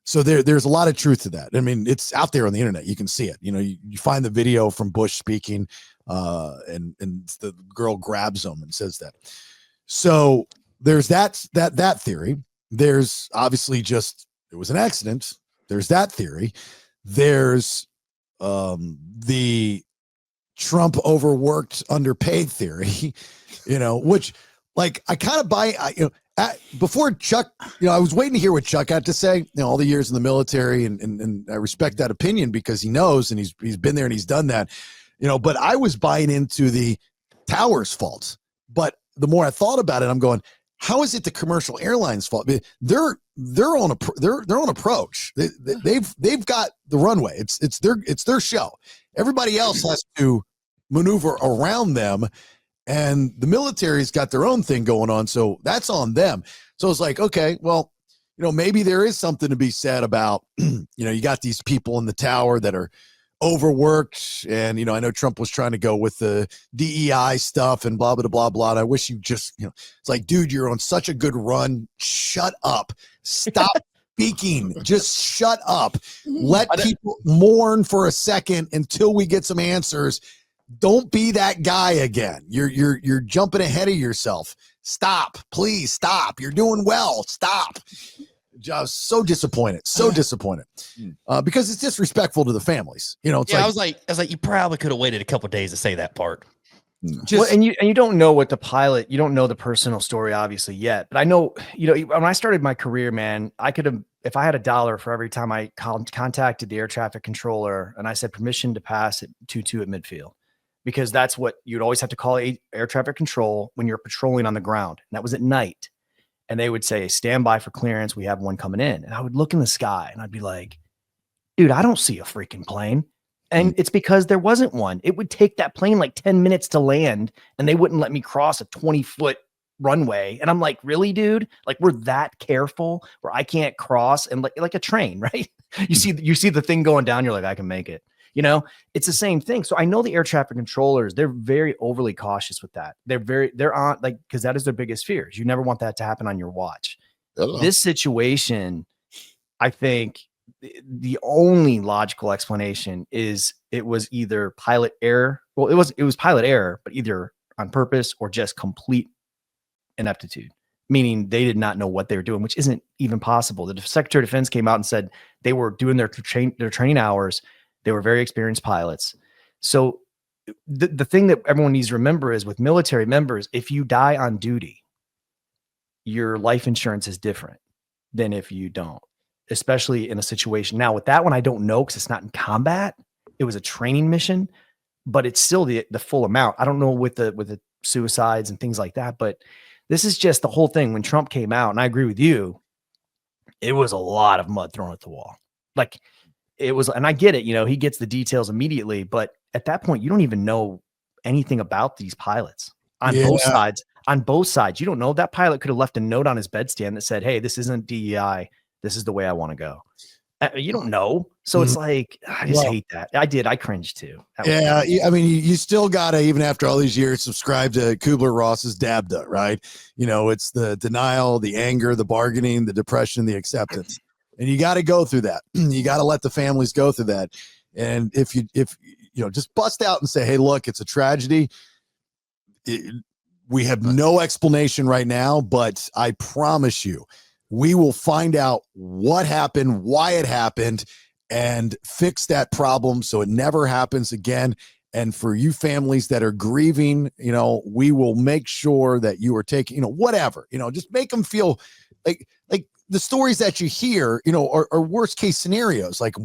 Speaker 1: So there's a lot of truth to that. I mean, it's out there on the internet. You can see it. You know, you find the video from Bush speaking, and the girl grabs him and says that. So there's that theory. There's obviously just it was an accident. There's that theory. There's the Trump overworked, underpaid theory, you know, which like I kind of buy. Before Chuck, you know, I was waiting to hear what Chuck had to say. You know, all the years in the military, and I respect that opinion because he knows and he's been there and he's done that. You know, but I was buying into the tower's fault. But the more I thought about it, I'm going, how is it the commercial airlines' fault? They're on approach. They've got the runway. It's their show. Everybody else has to maneuver around them, and the military's got their own thing going on. So that's on them. So it's like, okay, well, you know, maybe there is something to be said about, you know, you got these people in the tower that are overworked, and you know, I know Trump was trying to go with the DEI stuff and blah blah blah blah. And I wish you just, you know, it's like, dude, you're on such a good run. Shut up. Stop speaking. Just shut up. Let people mourn for a second until we get some answers. Don't be that guy again. You're jumping ahead of yourself. Stop, please stop. You're doing well. Stop. I was so disappointed, because it's disrespectful to the families. You know, it's
Speaker 8: I was like, you probably could have waited a couple of days to say that part.
Speaker 7: And you don't know what the pilot, you don't know the personal story obviously yet, but I know, you know, when I started my career, man, I could have, if I had $1 for every time I contacted the air traffic controller and I said permission to pass at 22 at midfield, because that's what you'd always have to call air traffic control when you're patrolling on the ground. And that was at night. And they would say, stand by for clearance. We have one coming in. And I would look in the sky and I'd be like, dude, I don't see a freaking plane. And it's because there wasn't one. It would take that plane like 10 minutes to land, and they wouldn't let me cross a 20-foot runway. And I'm like, really, dude? Like, we're that careful where I can't cross, and like a train, right? You see the thing going down. You're like, I can make it. You know, it's the same thing. So I know the air traffic controllers, they're very overly cautious with that. They're on, like, because that is their biggest fears. You never want that to happen on your watch. This situation, I think the only logical explanation is it was either pilot error. Well, it was pilot error, but either on purpose or just complete ineptitude, meaning they did not know what they were doing, which isn't even possible. The Secretary of Defense came out and said they were doing their training hours. They were very experienced pilots. So the thing that everyone needs to remember is with military members, if you die on duty, your life insurance is different than if you don't, especially in a situation. Now with that one, I don't know because it's not in combat. It was a training mission, but it's still the full amount. I don't know with the suicides and things like that, but this is just the whole thing. When Trump came out, and I agree with you, it was a lot of mud thrown at the wall. Like it was, and I get it, he gets the details immediately, but at that point, you don't even know anything about these pilots on both sides. On both sides, you don't know. That pilot could have left a note on his bedstand that said, "Hey, this isn't DEI. This is the way I want to go." You don't know. So it's like, I just hate that. I cringed too.
Speaker 1: Yeah. I mean, you still got to, even after all these years, subscribe to Kubler-Ross's DABDA, right? It's the denial, the anger, the bargaining, the depression, the acceptance. And you got to go through that. You got to let the families go through that. And if just bust out and say, "Hey, look, it's a tragedy." We have no explanation right now, but I promise you, we will find out what happened, why it happened, and fix that problem so it never happens again. And for you families that are grieving, we will make sure that you are taking, whatever, just make them feel like the stories that you hear, are worst case scenarios. Like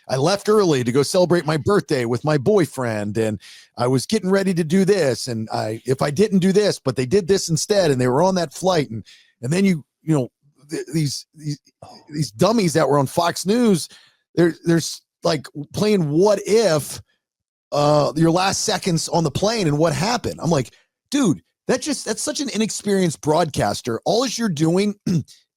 Speaker 1: I left early to go celebrate my birthday with my boyfriend, and I was getting ready to do this. And if I didn't do this, but they did this instead, and they were on that flight. And then these dummies that were on Fox News, there's like playing what if your last seconds on the plane and what happened. I'm like, dude, that's such an inexperienced broadcaster. All you're doing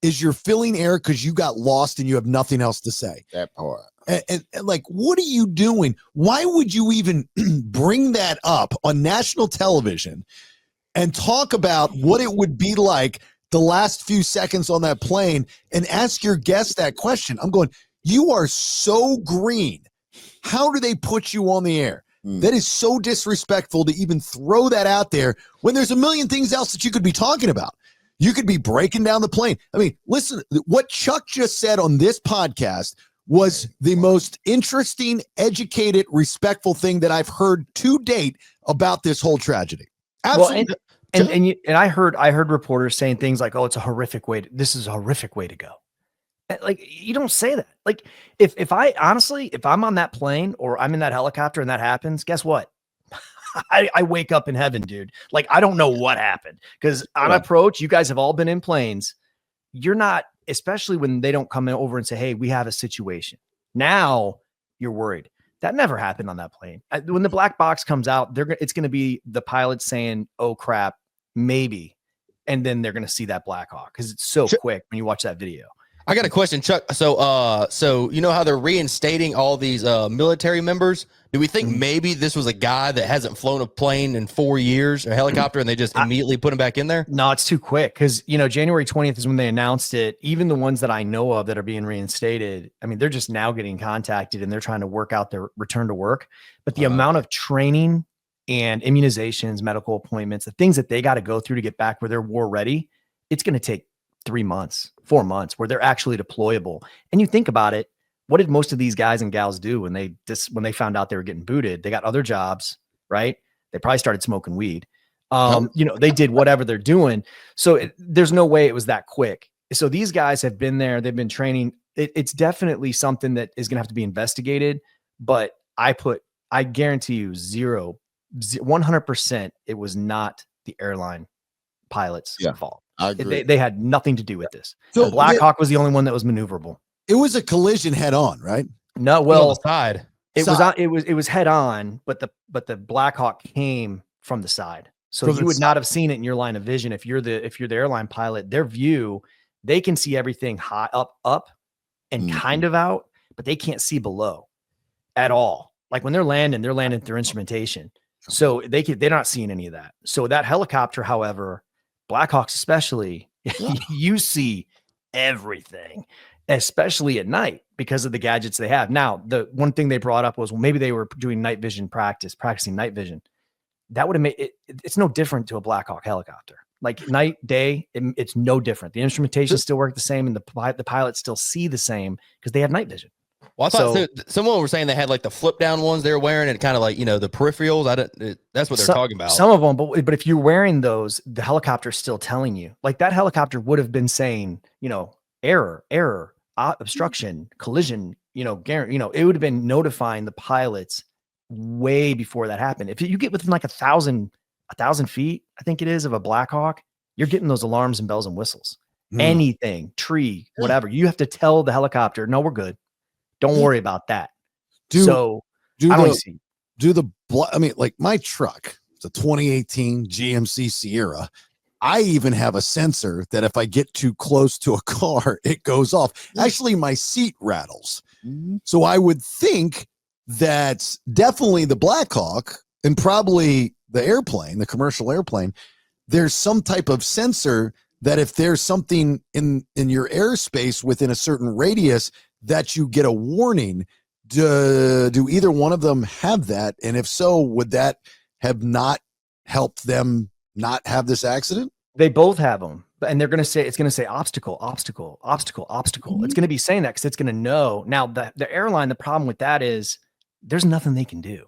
Speaker 1: is you're filling air because you got lost and you have nothing else to say.
Speaker 9: That part.
Speaker 1: And like, what are you doing? Why would you even bring that up on national television and talk about what it would be like the last few seconds on that plane and ask your guests that question? I'm going, you are so green. How do they put you on the air? That is so disrespectful to even throw that out there when there's a million things else that you could be talking about. You could be breaking down the plane. I mean, listen, what Chuck just said on this podcast was the most interesting, educated, respectful thing that I've heard to date about this whole tragedy. Absolutely.
Speaker 7: Well, and I heard reporters saying things like, "Oh, it's a horrific way. This is a horrific way to go." Like, you don't say that. Like, if I'm on that plane or I'm in that helicopter and that happens, guess what? I wake up in heaven, dude. Like, I don't know what happened, because on approach, you guys have all been in planes. You're not, especially when they don't come over and say, "Hey, we have a situation." Now you're worried. That never happened on that plane. When the black box comes out, it's going to be the pilot saying, "Oh crap, maybe," and then they're going to see that Black Hawk because it's so quick when you watch that video.
Speaker 8: I got a question, Chuck. So you know how they're reinstating all these military members? Do we think maybe this was a guy that hasn't flown a plane in 4 years, or a helicopter, and they just immediately put him back in there?
Speaker 7: No, it's too quick, because January 20th is when they announced it. Even the ones that I know of that are being reinstated, I mean, they're just now getting contacted and they're trying to work out their return to work. But the amount of training and immunizations, medical appointments, the things that they got to go through to get back where they're war ready, it's going to take 3 months, 4 months, where they're actually deployable. And you think about it, what did most of these guys and gals do when they found out they were getting booted? They got other jobs, right? They probably started smoking weed. They did whatever they're doing. So there's no way it was that quick. So these guys have been there. They've been training. It's definitely something that is going to have to be investigated. But I guarantee you 100% it was not the airline pilot's fault.
Speaker 9: I agree.
Speaker 7: They had nothing to do with this.
Speaker 1: So
Speaker 7: the Black Hawk was the only one that was maneuverable.
Speaker 1: It was a collision head on, right?
Speaker 7: No, well,
Speaker 8: side.
Speaker 7: It was head on, but the Black Hawk came from the side. So you would not have seen it in your line of vision if you're the airline pilot. Their view, they can see everything high up and kind of out, but they can't see below at all. Like when they're landing through instrumentation. So they're not seeing any of that. So that helicopter, however, Blackhawks especially, you see everything, especially at night, because of the gadgets they have. Now, the one thing they brought up was, well, maybe they were doing night vision practicing night vision. That would have made it. It's no different to a Black Hawk helicopter. Like night, day, it's no different. The instrumentation still work the same, and the pilots still see the same because they have night vision.
Speaker 8: Well, I thought someone were saying they had like the flip down ones they were wearing, and kind of like, the peripherals. That's what they're talking about.
Speaker 7: Some of them, but if you're wearing those, the helicopter's still telling you. Like that helicopter would have been saying, error, obstruction, collision. It would have been notifying the pilots way before that happened. If you get within like 1,000 feet, I think it is, of a Black Hawk, you're getting those alarms and bells and whistles. Anything, tree, whatever. You have to tell the helicopter, no, we're good. Don't worry about that.
Speaker 1: Like my truck, it's a 2018 GMC Sierra. I even have a sensor that if I get too close to a car, it goes off. Actually, my seat rattles. So I would think that definitely the Black Hawk and probably the airplane, the commercial airplane, there's some type of sensor that if there's something in your airspace within a certain radius, that you get a warning. Do either one of them have that? And if so, would that have not helped them not have this accident?
Speaker 7: They both have them, and it's going to say obstacle. It's going to be saying that because it's going to know. Now the airline, the problem with that is there's nothing they can do.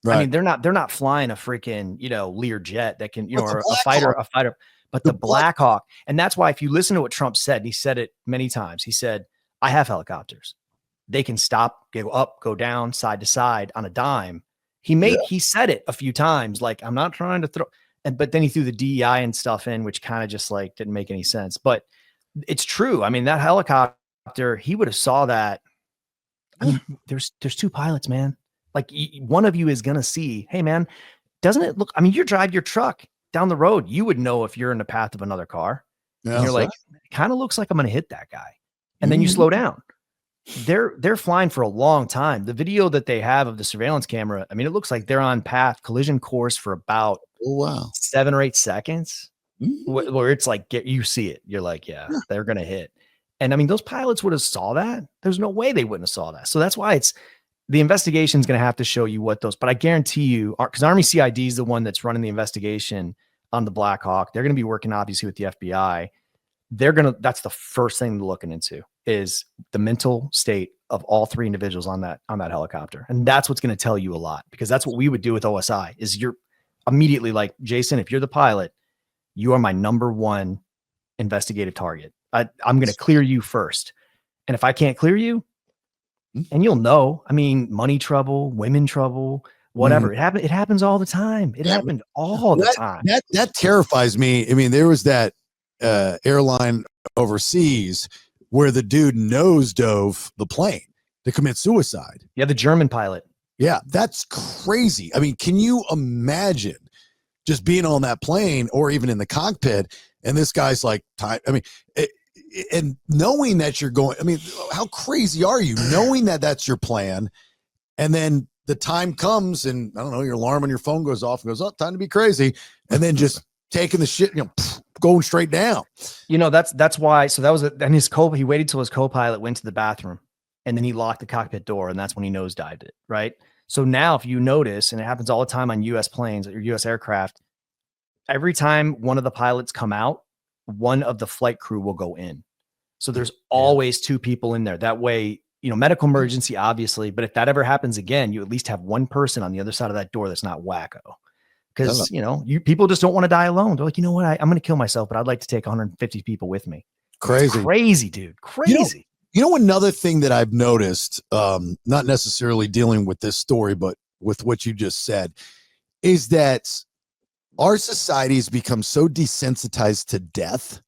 Speaker 7: Right. I mean, they're not flying a freaking, Lear jet that can, or a fighter, but the Black Hawk. And that's why if you listen to what Trump said, he said it many times. He said, I have helicopters. They can stop, go up, go down, side to side on a dime. He said it a few times. Like, I'm not trying to throw, but then he threw the DEI and stuff in, which kind of just like didn't make any sense, but it's true. I mean, that helicopter, he would have saw that. I mean, there's two pilots, man. Like one of you is going to see, hey man, doesn't it look, I mean, you drive your truck down the road, you would know if you're in the path of another car. Yeah, and you're like, it kind of looks like I'm going to hit that guy. And then you slow down. They're flying for a long time. The video that they have of the surveillance camera, I mean, it looks like they're on path collision course for about 7 or 8 seconds, where it's like, you see it. You're like, yeah, they're going to hit. And I mean, those pilots would have saw that. There's no way they wouldn't have saw that. So that's why the investigation is going to have to show you what those, but I guarantee you, because Army CID is the one that's running the investigation on the Black Hawk. They're going to be working obviously with the FBI. That's the first thing they're looking into is the mental state of all 3 individuals on that helicopter. And that's what's going to tell you a lot, because that's what we would do with OSI is you're immediately like, Jason, if you're the pilot, you are my number 1 investigative target. I'm going to clear you first. And if I can't clear you, and you'll know, I mean, money trouble, women trouble, whatever. It happens all the time. It happened all the time.
Speaker 1: That terrifies me. I mean, there was that airline overseas where the dude nose dove the plane to commit suicide.
Speaker 7: Yeah, the German pilot.
Speaker 1: Yeah, that's crazy. I mean, can you imagine just being on that plane or even in the cockpit and this guy's like, and knowing that you're going, I mean, how crazy are you knowing that that's your plan? And then the time comes and I don't know, your alarm on your phone goes off and goes, oh, time to be crazy. And then just taking the shit, going straight down.
Speaker 7: That's why. So that was and he waited till his co-pilot went to the bathroom and then he locked the cockpit door. And that's when he nosedived it. Right. So now if you notice, and it happens all the time on US planes or US aircraft, every time one of the pilots come out, one of the flight crew will go in. So there's always 2 people in there. That way, medical emergency, obviously, but if that ever happens again, you at least have one person on the other side of that door that's not wacko. Because, people just don't want to die alone. They're like, you know what? I'm going to kill myself, but I'd like to take 150 people with me. Crazy, dude. Crazy.
Speaker 1: Another thing that I've noticed, not necessarily dealing with this story, but with what you just said, is that our society has become so desensitized to death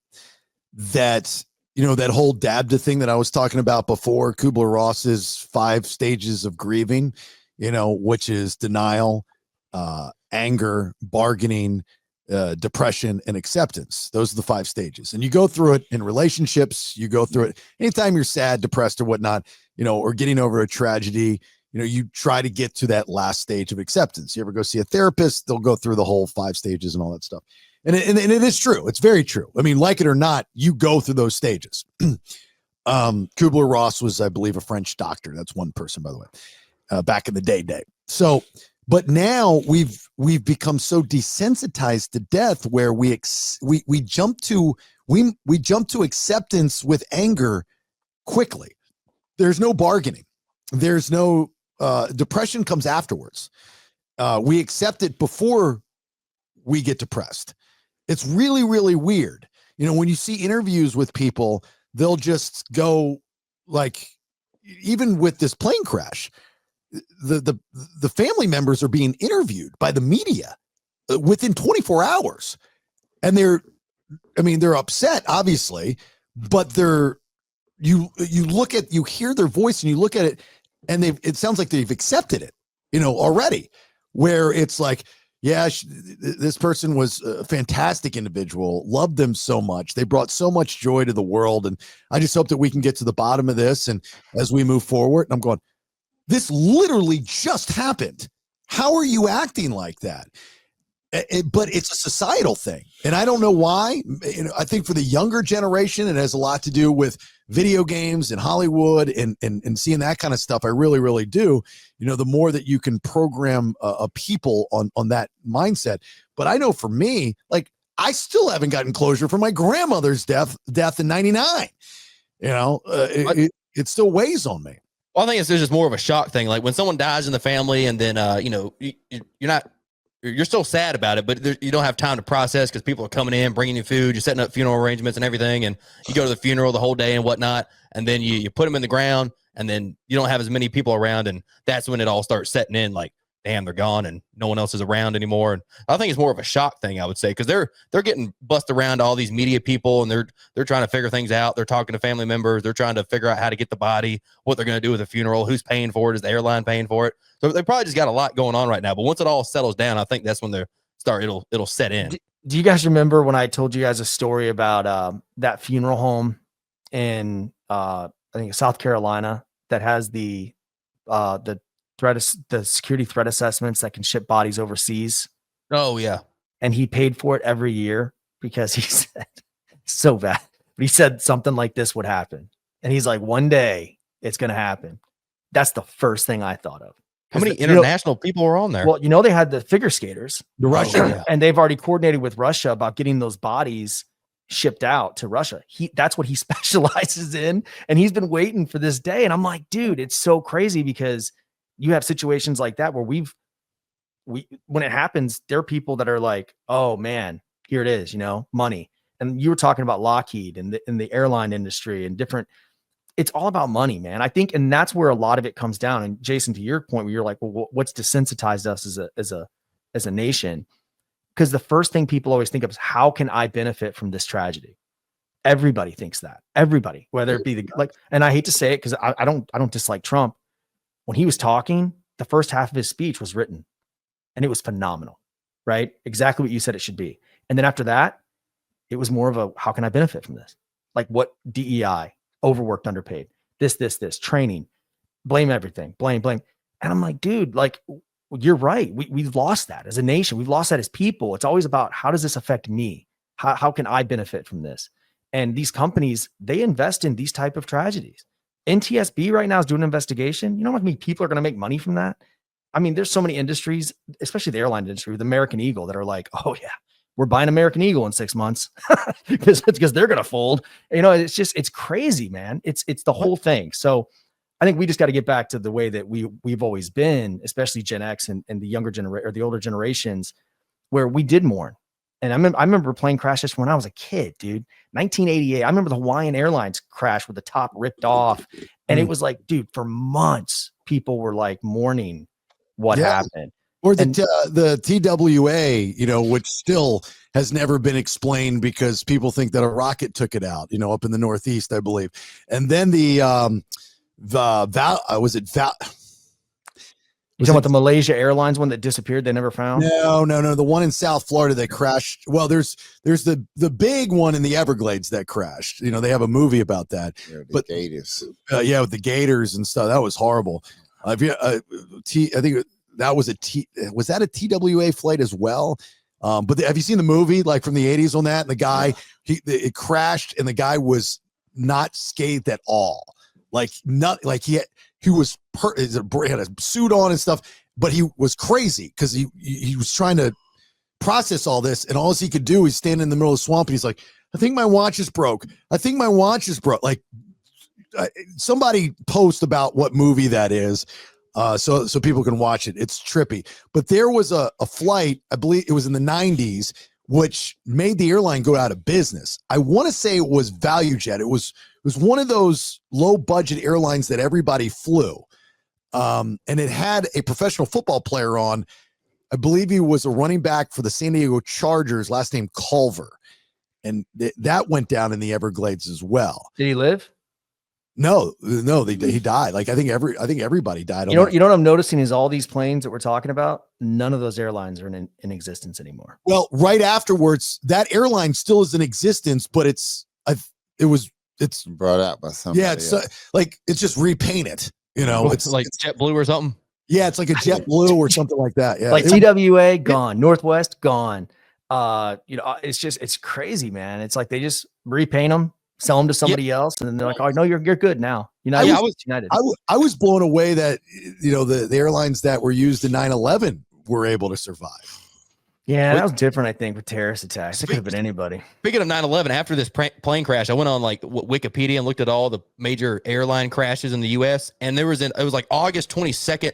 Speaker 1: that, that whole DABDA thing that I was talking about before, Kubler-Ross's 5 stages of grieving, which is denial, anger, bargaining, depression, and acceptance. Those are the 5 stages. And you go through it in relationships. You go through it anytime you're sad, depressed, or whatnot, or getting over a tragedy. You try to get to that last stage of acceptance. You ever go see a therapist, they'll go through the whole 5 stages and all that stuff. And it is true. It's very true. I mean, like it or not, you go through those stages. Kubler-Ross was, I believe, a French doctor. That's one person, by the way, back in the day. So, but now we've become so desensitized to death where we jump to acceptance with anger quickly. There's no bargaining. There's no depression comes afterwards. We accept it before we get depressed. It's really, really weird. When you see interviews with people, they'll just go like, even with this plane crash, the family members are being interviewed by the media within 24 hours. And they're upset, obviously, but you hear their voice and you look at it and it sounds like they've accepted it, already, where it's like, yeah, this person was a fantastic individual, loved them so much. They brought so much joy to the world. And I just hope that we can get to the bottom of this. And as we move forward, and I'm going, this literally just happened. How are you acting like that? But it's a societal thing. And I don't know why. I think for the younger generation, it has a lot to do with video games and Hollywood and seeing that kind of stuff. I really, really do. The more that you can program a people on that mindset. But I know for me, like, I still haven't gotten closure for my grandmother's death in 99. It still weighs on me.
Speaker 8: Well, I think it's just more of a shock thing. Like when someone dies in the family and then, you're still sad about it, but you don't have time to process because people are coming in, bringing you food, you're setting up funeral arrangements and everything. And you go to the funeral the whole day and whatnot. And then you put them in the ground and then you don't have as many people around. And that's when it all starts setting in, like, damn, they're gone and no one else is around anymore. And I think it's more of a shock thing, I would say, because they're getting bussed around to all these media people and they're trying to figure things out. They're talking to family members. They're trying to figure out how to get the body, what they're going to do with the funeral, who's paying for it, is the airline paying for it. So they probably just got a lot going on right now. But once it all settles down, I think that's when it'll set in.
Speaker 7: Do you guys remember when I told you guys a story about that funeral home in I think South Carolina that has the security threat assessments that can ship bodies overseas?
Speaker 8: Oh yeah.
Speaker 7: And he paid for it every year because he said, so bad, but he said something like this would happen. And he's like, one day it's going to happen. That's the first thing I thought of.
Speaker 8: How many international people are on there?
Speaker 7: Well, they had the figure skaters,
Speaker 1: the Russia,
Speaker 7: and they've already coordinated with Russia about getting those bodies shipped out to Russia. That's what he specializes in. And he's been waiting for this day. And I'm like, dude, it's so crazy because you have situations like that where when it happens, there are people that are like, oh man, here it is, money. And you were talking about Lockheed and the airline industry and different, it's all about money, man. I think, and that's where a lot of it comes down. And Jason, to your point, where you're like, well, what's desensitized us as a nation? Because the first thing people always think of is, how can I benefit from this tragedy? Everybody thinks that. Everybody, whether it be and I hate to say it because I don't dislike Trump. When he was talking, the first half of his speech was written and it was phenomenal, right? Exactly what you said it should be. And then after that, it was more of a, how can I benefit from this? Like what? DEI, overworked, underpaid, this, training, blame everything, blame. And I'm like, dude, like, you're right. We've lost that as a nation. We've lost that as people. It's always about, how does this affect me? How can I benefit from this? And these companies, they invest in these type of tragedies. NTSB right now is doing an investigation. You know how many people are going to make money from that? I mean, there's so many industries, especially the airline industry, with American Eagle, that are like, oh yeah, we're buying American Eagle in 6 months because they're going to fold. It's crazy, man. It's the whole thing. So I think we just got to get back to the way that we've always been, especially Gen X and the younger generation or the older generations, where we did mourn. And I remember plane crashes when I was a kid, dude. 1988. I remember the Hawaiian Airlines crash with the top ripped off. And it was like, dude, for months, people were like mourning what happened.
Speaker 1: Or the TWA, which still has never been explained because people think that a rocket took it out, up in the Northeast, I believe. And then
Speaker 7: You talking about the Malaysia Airlines one that disappeared? They never found?
Speaker 1: No. The one in South Florida that crashed. Well, there's the big one in the Everglades that crashed. They have a movie about that.
Speaker 9: Yeah, Gators.
Speaker 1: With the Gators and stuff. That was horrible. I think that was was that a TWA flight as well? But have you seen the movie like from the 80s on that? And the guy, it crashed and the guy was not scathed at all. Like not like he was had a suit on and stuff, but he was crazy because he was trying to process all this, and all he could do is stand in the middle of the swamp, and he's like, I think my watch is broke. I think my watch is broke. Like somebody post about what movie that is, so people can watch it. It's trippy. But there was a flight, I believe it was in the 90s, which made the airline go out of business. I want to say it was ValueJet. It was one of those low budget airlines that everybody flew. And it had a professional football player on. I believe he was a running back for the San Diego Chargers, last name Culver. And that went down in the Everglades as well.
Speaker 7: Did he live?
Speaker 1: No, he died. Like I think everybody died.
Speaker 7: You know what I'm noticing is all these planes that we're talking about, none of those airlines are in existence anymore.
Speaker 1: Well, right afterwards, that airline still is in existence, but it's
Speaker 9: brought out by somebody.
Speaker 1: Yeah, it's like it's just repainted. You know,
Speaker 8: it's like JetBlue or something.
Speaker 1: Yeah, it's like a JetBlue or something like that. Yeah,
Speaker 7: like TWA gone, Northwest gone. It's crazy, man. It's like they just repaint them, sell them to somebody else, and then they're like, "Oh no, you're good now." United.
Speaker 1: I was blown away that the airlines that were used in 9/11 were able to survive.
Speaker 7: Yeah, that was different. I think with terrorist attacks, it could have been anybody.
Speaker 8: Speaking of 9/11, after this plane crash, I went on like Wikipedia and looked at all the major airline crashes in the U.S. And it was like August 22nd,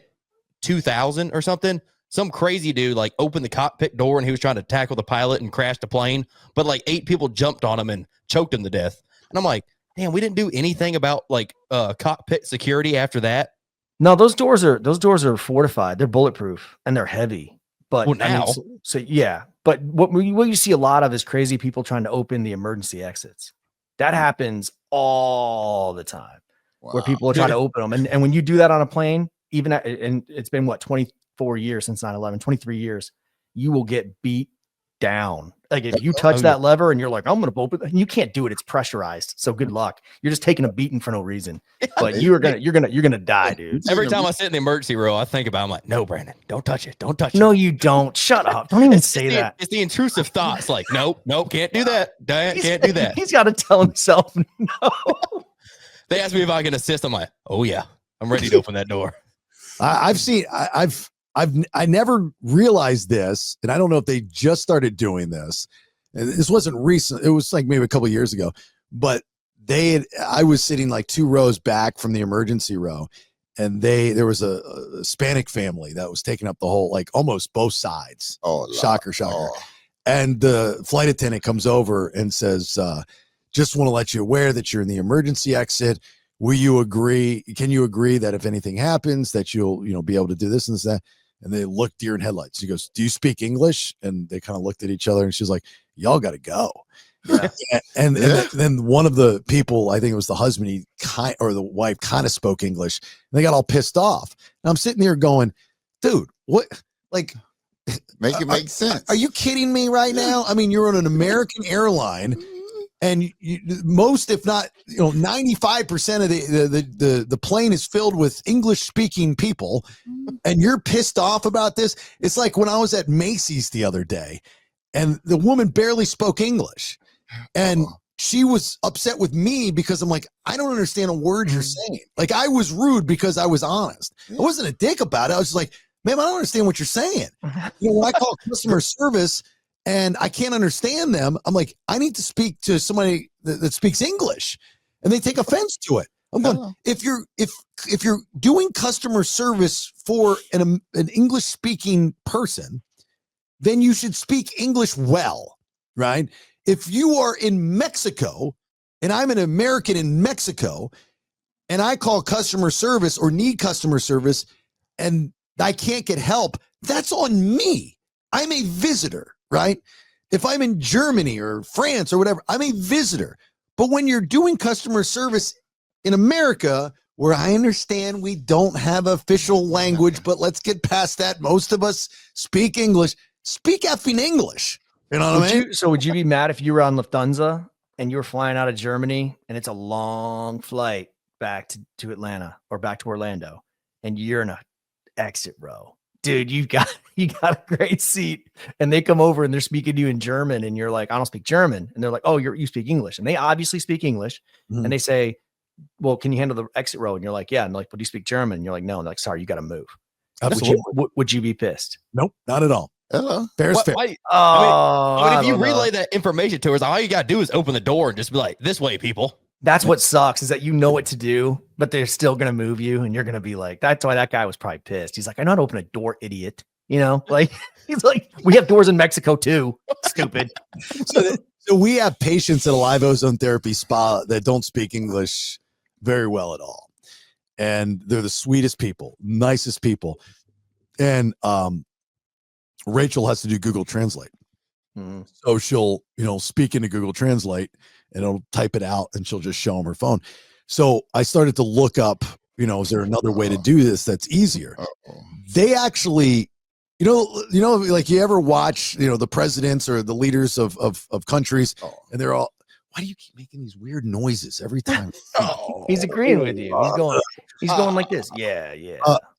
Speaker 8: 2000 or something. Some crazy dude like opened the cockpit door and he was trying to tackle the pilot and crashed the plane, but like 8 people jumped on him and choked him to death. And I'm like, damn, we didn't do anything about like cockpit security after that.
Speaker 7: No, those doors are fortified. They're bulletproof and they're heavy. But
Speaker 8: now,
Speaker 7: yeah. But what you see a lot of is crazy people trying to open the emergency exits. That happens all the time, where people are trying to open them. And when you do that on a plane, and it's been 24 years since 9/11, 23 years, you will get beat down. Like if you touch that lever and you're like, I'm going to open it, you can't do it. It's pressurized. So good luck. You're just taking a beating for no reason, but you're going to die, dude.
Speaker 8: Every time I sit in the emergency row, I think about, I'm like, no, Brandon, don't touch it. Don't touch it.
Speaker 7: No, you don't. Shut up. Don't even say that.
Speaker 8: It's the intrusive thoughts. Like, nope, can't do that. Can't do that.
Speaker 7: He's got to tell himself no.
Speaker 8: They asked me if I can assist. I'm like, oh yeah, I'm ready to open that door.
Speaker 1: I never realized this, and I don't know if they just started doing this. And this wasn't recent. It was like maybe a couple of years ago, but I was sitting like 2 rows back from the emergency row, and there was a Hispanic family that was taking up the whole, like almost both sides.
Speaker 9: Oh,
Speaker 1: shocker. And the flight attendant comes over and says, just want to let you aware that you're in the emergency exit. Will you agree? Can you agree that if anything happens that you'll, be able to do this and that? And they looked deer in headlights. She goes, do you speak English? And they kind of looked at each other and she's like, y'all got to go. Yeah. And then one of the people, I think it was the husband, or the wife kind of spoke English, and they got all pissed off. And I'm sitting there going, dude, what? Like,
Speaker 9: make it make sense.
Speaker 1: Are you kidding me right now? I mean, you're on an American airline, and most, if not, 95% of the plane is filled with English speaking people, and you're pissed off about this. It's like when I was at Macy's the other day, and the woman barely spoke English, and she was upset with me because I'm like, I don't understand a word you're saying. Like, I was rude because I was honest. I wasn't a dick about it. I was just like, ma'am, I don't understand what you're saying. When I call customer service and I can't understand them, I'm like, I need to speak to somebody that speaks English, and they take offense to it. I'm going, if you're doing customer service for an English speaking person, then you should speak English well, right? If you are in Mexico and I'm an American in Mexico and I call customer service or need customer service and I can't get help, that's on me. I'm a visitor. Right? If I'm in Germany or France or whatever, I'm a visitor. But when you're doing customer service in America, where I understand we don't have official language, but let's get past that. Most of us speak English. Speak effing English. You know what I mean?
Speaker 7: So would you be mad if you were on Lufthansa and you were flying out of Germany and it's a long flight back to Atlanta or back to Orlando and you're in a exit row? Dude, you got you got a great seat, and they come over and they're speaking to you in German, and you're like, I don't speak German. And they're like, oh, you speak English. And they obviously speak English. And they say, well, can you handle the exit row? And you're like, yeah. And like, but do you speak German? And you're like, no. And they're like, sorry, you got to move.
Speaker 1: Absolutely.
Speaker 7: Would you be pissed?
Speaker 1: Nope, not at all.
Speaker 9: Hello.
Speaker 1: Fair's fair.
Speaker 8: I mean, if you relay that information to us, all you got to do is open the door and just be like, this way, people.
Speaker 7: That's what sucks, is that you know what to do, but they're still going to move you. And you're going to be like, that's why that guy was probably pissed. He's like, I know how to open a door, idiot. You know, like, he's like, we have doors in Mexico too. Stupid.
Speaker 1: So we have patients at a live ozone therapy spa that don't speak English very well at all. And they're the sweetest people, nicest people. And Rachel has to do Google Translate. So she'll, speak into Google Translate and it'll type it out and she'll just show them her phone. So I started to look up, is there another way to do this that's easier? They actually, like you ever watch, the presidents or the leaders of countries and they're all, why do you keep making these weird noises every time?
Speaker 7: He's agreeing with you. He's going like this. Yeah.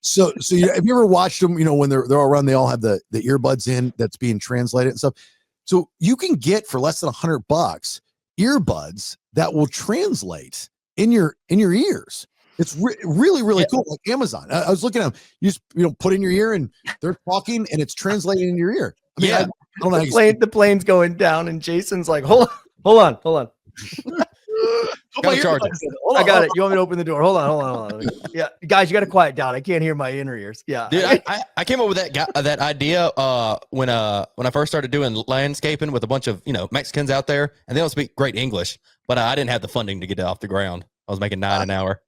Speaker 1: So have you ever watched them, when they're all around, they all have the earbuds in that's being translated and stuff. So you can get for less than $100 earbuds that will translate in your ears. It's really, really cool. Like Amazon. I was looking at them. You just, put in your ear and they're talking and it's translating in your ear. I mean, I don't know.
Speaker 7: The plane's going down and Jason's like, hold on.
Speaker 8: Gotta charge it.
Speaker 7: I got it. You want me to open the door? Hold on. Yeah, guys, you got to quiet down. I can't hear my inner ears. Yeah,
Speaker 8: dude, I came up with that idea when I first started doing landscaping with a bunch of Mexicans out there, and they don't speak great English, but I didn't have the funding to get it off the ground. I was making $9 an hour.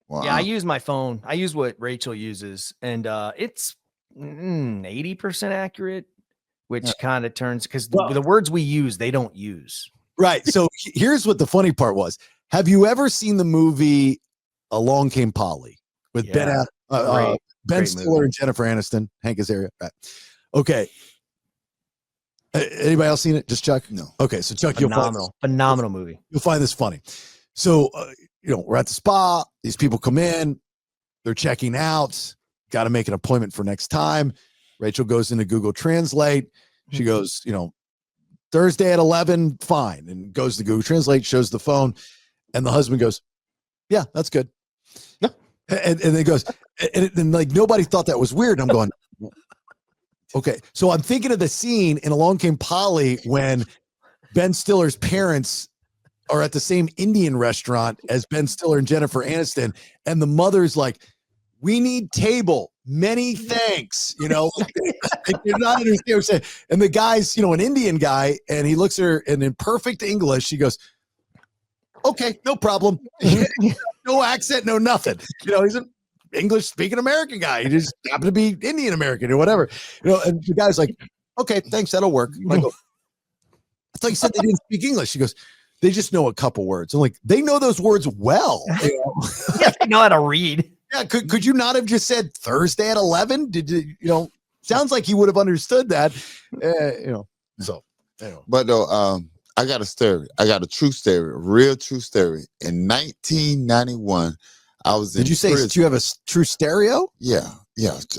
Speaker 9: Wow.
Speaker 7: Yeah, I use my phone. I use what Rachel uses, and it's 80% accurate, which kind of turns because the words we use they don't use.
Speaker 1: Right. So here's what the funny part was. Have you ever seen the movie Along Came Polly with Ben Stiller and Jennifer Aniston, Hank Azaria? Right. Okay. Anybody else seen it? Just Chuck?
Speaker 9: No.
Speaker 1: Okay. So Chuck,
Speaker 7: phenomenal movie.
Speaker 1: You'll find this funny. So, we're at the spa. These people come in. They're checking out. Got to make an appointment for next time. Rachel goes into Google Translate. She goes, Thursday at 11, fine. And goes to Google Translate, shows the phone. And the husband goes, yeah, that's good. No. And then goes, and like nobody thought that was weird. I'm going, okay. So I'm thinking of the scene in Along Came Polly when Ben Stiller's parents are at the same Indian restaurant as Ben Stiller and Jennifer Aniston. And the mother's like, we need table. Many thanks. You're not understanding what I'm saying. And the guy's, an Indian guy, and he looks at her and in perfect English, he goes, okay, no problem. No accent, no nothing. He's an English speaking American guy. He just happened to be Indian American or whatever. And the guy's like, okay, thanks, that'll work. I go, I thought you said they didn't speak English. She goes, they just know a couple words. I'm like, they know those words well.
Speaker 7: Yeah, they know how to read.
Speaker 1: Yeah, could you not have just said Thursday at 11? Did you sounds like he would have understood that. So anyway.
Speaker 9: But though, I got a story. I got a true story, real true story. In 1991, I was in.
Speaker 1: Did you say that you have a true stereo?
Speaker 9: Yeah,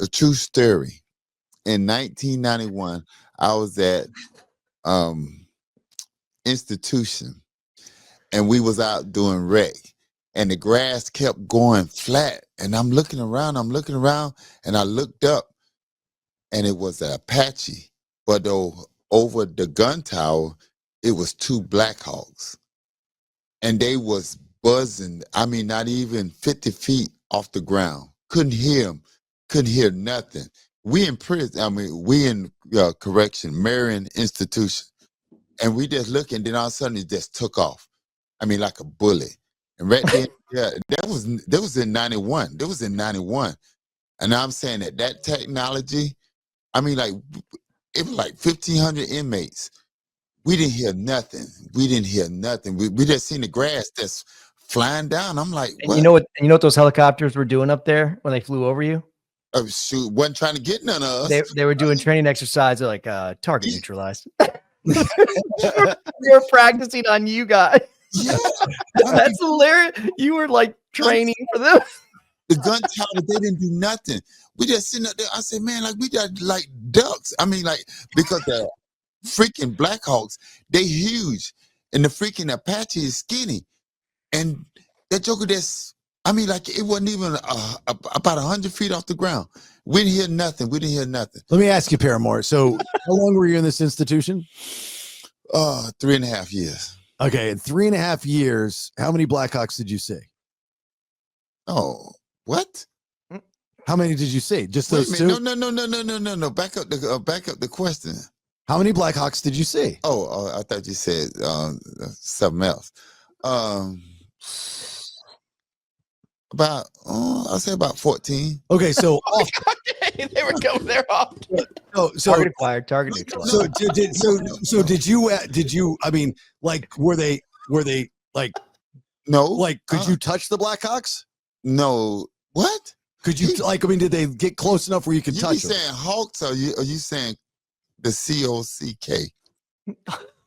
Speaker 9: a true story. In 1991, I was at institution, and we was out doing rec. And the grass kept going flat. And I'm looking around, and I looked up, and it was an Apache. But over the gun tower, it was 2 Black Hawks. And they was buzzing, not even 50 feet off the ground. Couldn't hear them, couldn't hear nothing. We in prison, we in correction, Marion Institution. And we just look, and then all of a sudden it just took off. Like a bullet. And right then, that was in 91. That was in 91. And I'm saying that technology, it was like 1,500 inmates. We didn't hear nothing. We just seen the grass that's flying down. I'm like, what?
Speaker 7: And you know what those helicopters were doing up there when they flew over you?
Speaker 9: Shoot, wasn't trying to get none of
Speaker 7: us. They were doing training exercise. They're like, target neutralized. We were practicing on you guys. Yeah. That's hilarious. You were like training for them.
Speaker 9: The gun towers, they didn't do nothing. We just sitting up there. I said, man, like we just like ducks. I mean, like, because the freaking Blackhawks, they huge. And the freaking Apache is skinny. And that joker I mean, like, it wasn't even about 100 feet off the ground. We didn't hear nothing.
Speaker 1: Let me ask you, Paramore. So how long were you in this institution?
Speaker 9: 3.5 years.
Speaker 1: Okay, in 3.5 years, how many Blackhawks did you see?
Speaker 9: Oh, what?
Speaker 1: How many did you see? Just those two?
Speaker 9: No. Back up the question.
Speaker 1: How many Blackhawks did you see?
Speaker 9: Oh, I thought you said something else. I'll say about 14.
Speaker 1: Okay, so
Speaker 8: they were going there off.
Speaker 1: So
Speaker 7: Target acquired.
Speaker 1: So did you? I mean, like, were they like?
Speaker 9: No.
Speaker 1: Like, could you touch the Blackhawks?
Speaker 9: No. What?
Speaker 1: Could you like? I mean, did they get close enough where you could
Speaker 9: You
Speaker 1: touch
Speaker 9: be
Speaker 1: them?
Speaker 9: saying Hawks, or are you saying the COCK?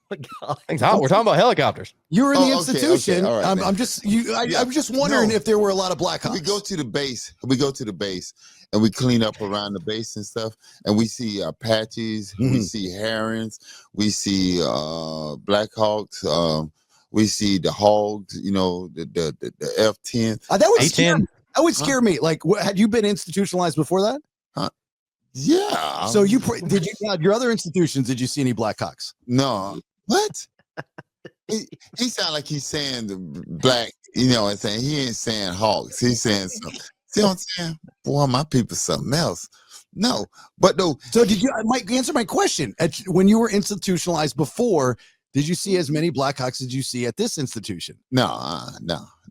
Speaker 8: We're talking about helicopters.
Speaker 1: You were in the
Speaker 9: Okay,
Speaker 1: institution.
Speaker 9: all right,
Speaker 1: I'm just wondering if there were a lot of Blackhawks.
Speaker 9: We go to the base. And we clean up around the base and stuff. And we see Apaches. We see herons. We see Blackhawks. We see the hogs. You know, the F-10.
Speaker 1: That would scare me. Like, had you been institutionalized before that?
Speaker 9: Yeah.
Speaker 1: So did you have your other institutions? Did you see any Blackhawks?
Speaker 9: No. What? he sound like he's saying the black, you know what I'm saying? He ain't saying Hawks. He's saying something. See what I'm saying? Boy, my people something else. No. But though.
Speaker 1: So did you, Mike, answer my question. When you were institutionalized before, did you see as many Blackhawks as you see at this institution?
Speaker 9: No.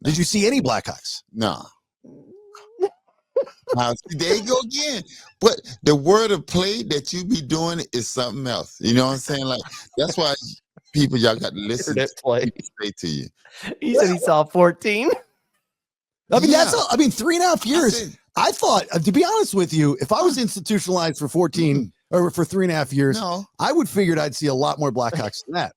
Speaker 1: Did you see any Blackhawks?
Speaker 9: No. There you go again. But the word of play that you be doing is something else. You know what I'm saying? Like, that's why people, y'all got to listen to what people say to you.
Speaker 7: He said he saw 14.
Speaker 1: I mean, that's all. I mean, 3.5 years. I thought, to be honest with you, if I was institutionalized for 14 or for 3.5 years, I would figured I'd see a lot more Blackhawks than that.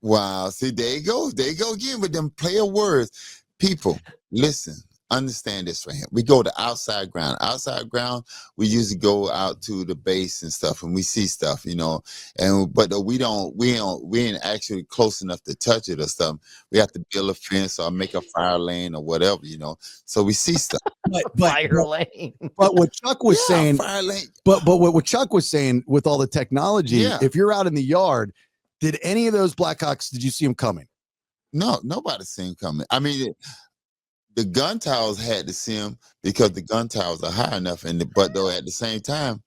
Speaker 9: Wow. See, there you go. There you go again with them player words. People, listen. Understand this right here. We go to outside ground. Outside ground, we usually go out to the base and stuff, and we see stuff, you know. But we ain't actually close enough to touch it or something. We have to build a fence or make a fire lane or whatever, you know. So we see stuff.
Speaker 7: Fire lane.
Speaker 1: But what Chuck was saying,
Speaker 9: fire lane.
Speaker 1: But what Chuck was saying with all the technology, if you're out in the yard, did any of those Blackhawks? Did you see them coming?
Speaker 9: No, nobody seen coming. I mean. The gun towers had to see him because the gun towers are high enough, but though at the same time,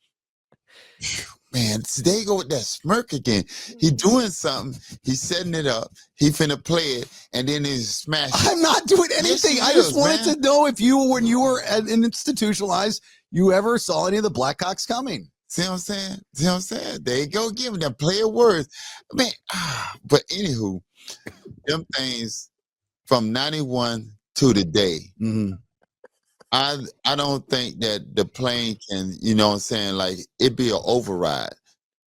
Speaker 9: man, there you go with that smirk again. He doing something, he's setting it up, he finna play it, and then he's smashing.
Speaker 1: I'm not doing anything.
Speaker 9: Yes,
Speaker 1: I just wanted
Speaker 9: man.
Speaker 1: to know if when you were institutionalized, you ever saw any of the Blackhawks coming.
Speaker 9: See what I'm saying? See what I'm saying? There you go again with them player words. Man, but anywho, them things from 91 to the day. I don't think that the plane can, you know what I'm saying, like it be an override.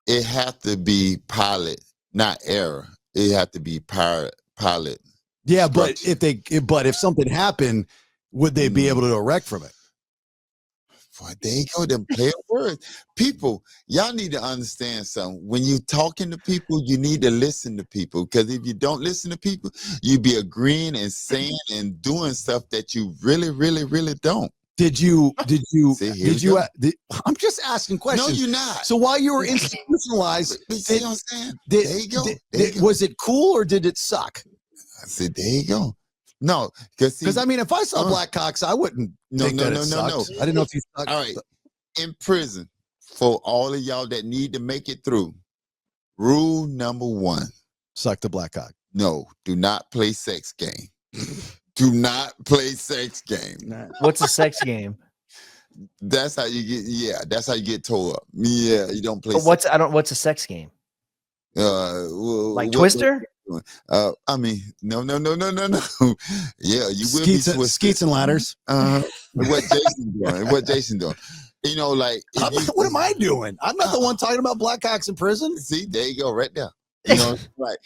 Speaker 9: It have to be pilot, not error. It have to be pilot.
Speaker 1: Yeah, but if something happened, would they be able to erect from it?
Speaker 9: Boy, there you go, them player words. People, y'all need to understand something. When you talking to people, you need to listen to people. Because if you don't listen to people, you be agreeing and saying and doing stuff that you really, really, really don't.
Speaker 1: Did you?
Speaker 9: See,
Speaker 1: I'm just asking questions.
Speaker 9: No, you're not.
Speaker 1: So while you were institutionalized,
Speaker 9: see what I'm saying? There you go.
Speaker 1: Was it cool or did it suck?
Speaker 9: I said, there you go. No,
Speaker 1: because I mean, if I saw Blackhawks, I wouldn't think that it sucked. I didn't know if you sucked.
Speaker 9: All right, in prison, for all of y'all that need to make it through, rule number 1:
Speaker 1: suck the Blackhawk.
Speaker 9: No, do not play sex game. Do not play sex game.
Speaker 7: What's a sex game?
Speaker 9: That's how you get. Yeah, that's how you get tore up. Yeah, you don't play.
Speaker 7: What's a sex game? Like Twister?
Speaker 9: I mean, no. Yeah, you will be twisted.
Speaker 1: Skeets and ladders.
Speaker 9: What Jason doing? You know, like
Speaker 1: what am I doing? I'm not the one talking about Blackhawks in prison.
Speaker 9: See, there you go, right there. You know, right?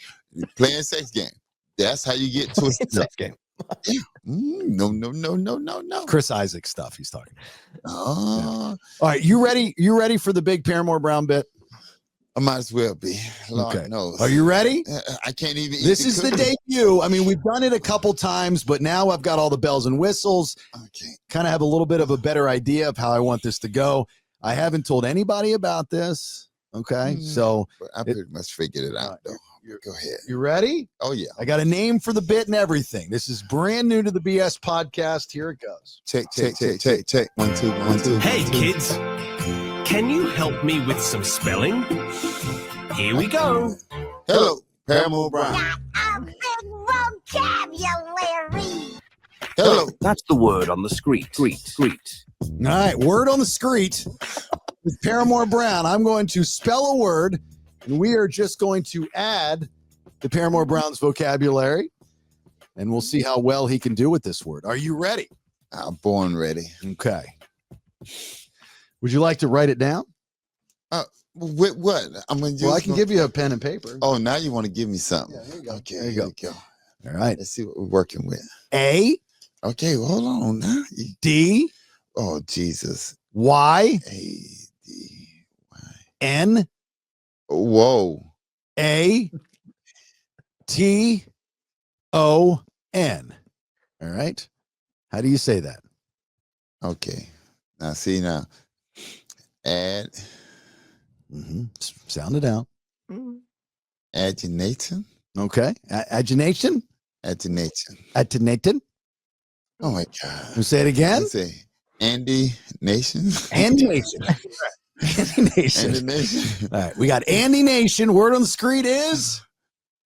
Speaker 9: Playing sex game. That's how you get twisted.
Speaker 8: Sex game.
Speaker 9: No.
Speaker 1: Chris Isaac stuff he's talking about.
Speaker 9: Oh,
Speaker 1: All right, you ready? You ready for the big Paramore Brown bit?
Speaker 9: I might as well be. Lord
Speaker 1: Okay.
Speaker 9: knows.
Speaker 1: Are you ready?
Speaker 9: I can't even eat
Speaker 1: This is the
Speaker 9: cookie.
Speaker 1: debut. I mean, we've done it a couple times, but now I've got all the bells and whistles.
Speaker 9: Okay.
Speaker 1: Kind of have a little bit of a better idea of how I want this to go. I haven't told anybody about this. Okay. So
Speaker 9: But I pretty much figured it out, though. Go ahead.
Speaker 1: you ready?
Speaker 9: Oh, yeah.
Speaker 1: I got a name for the bit and everything. This is brand new to the BS podcast. Here it goes.
Speaker 9: Check. 1, 2, 1, 2.
Speaker 10: Hey, kids. Can you help me with some spelling? Here we go.
Speaker 9: Hello, Paramore Brown.
Speaker 11: A big vocabulary.
Speaker 9: Hello.
Speaker 10: That's the word on the Skreet.
Speaker 1: All right. Word on the Skreet with Paramore Brown. I'm going to spell a word, and we are just going to add the Paramore Brown's vocabulary, and we'll see how well he can do with this word. Are you ready?
Speaker 9: I'm born ready.
Speaker 1: Okay. Would you like to write it down?
Speaker 9: With what? I'm gonna use.
Speaker 1: Well, I can give you a pen and paper.
Speaker 9: Oh, now you want to give me something?
Speaker 1: Yeah, there you go.
Speaker 9: Okay,
Speaker 1: There you
Speaker 9: here
Speaker 1: go.
Speaker 9: we go.
Speaker 1: All right.
Speaker 9: Let's see what we're working with.
Speaker 1: A,
Speaker 9: Okay, well, hold on now.
Speaker 1: D,
Speaker 9: Oh, Jesus.
Speaker 1: Y,
Speaker 9: A-D-Y.
Speaker 1: N,
Speaker 9: Whoa.
Speaker 1: A, T, O, N. All right. How do you say that?
Speaker 9: Okay. Now, see now. Add.
Speaker 1: Sound it out.
Speaker 9: Agination.
Speaker 1: Okay. Agination?
Speaker 9: Agination.
Speaker 1: Attenuated.
Speaker 9: Oh, my God.
Speaker 1: You say it again?
Speaker 9: Let's say Andy Nation.
Speaker 1: Andy Nation. Andy Nation.
Speaker 9: Andy Nation.
Speaker 1: All right. We got Andy Nation. Word on the Skreet is?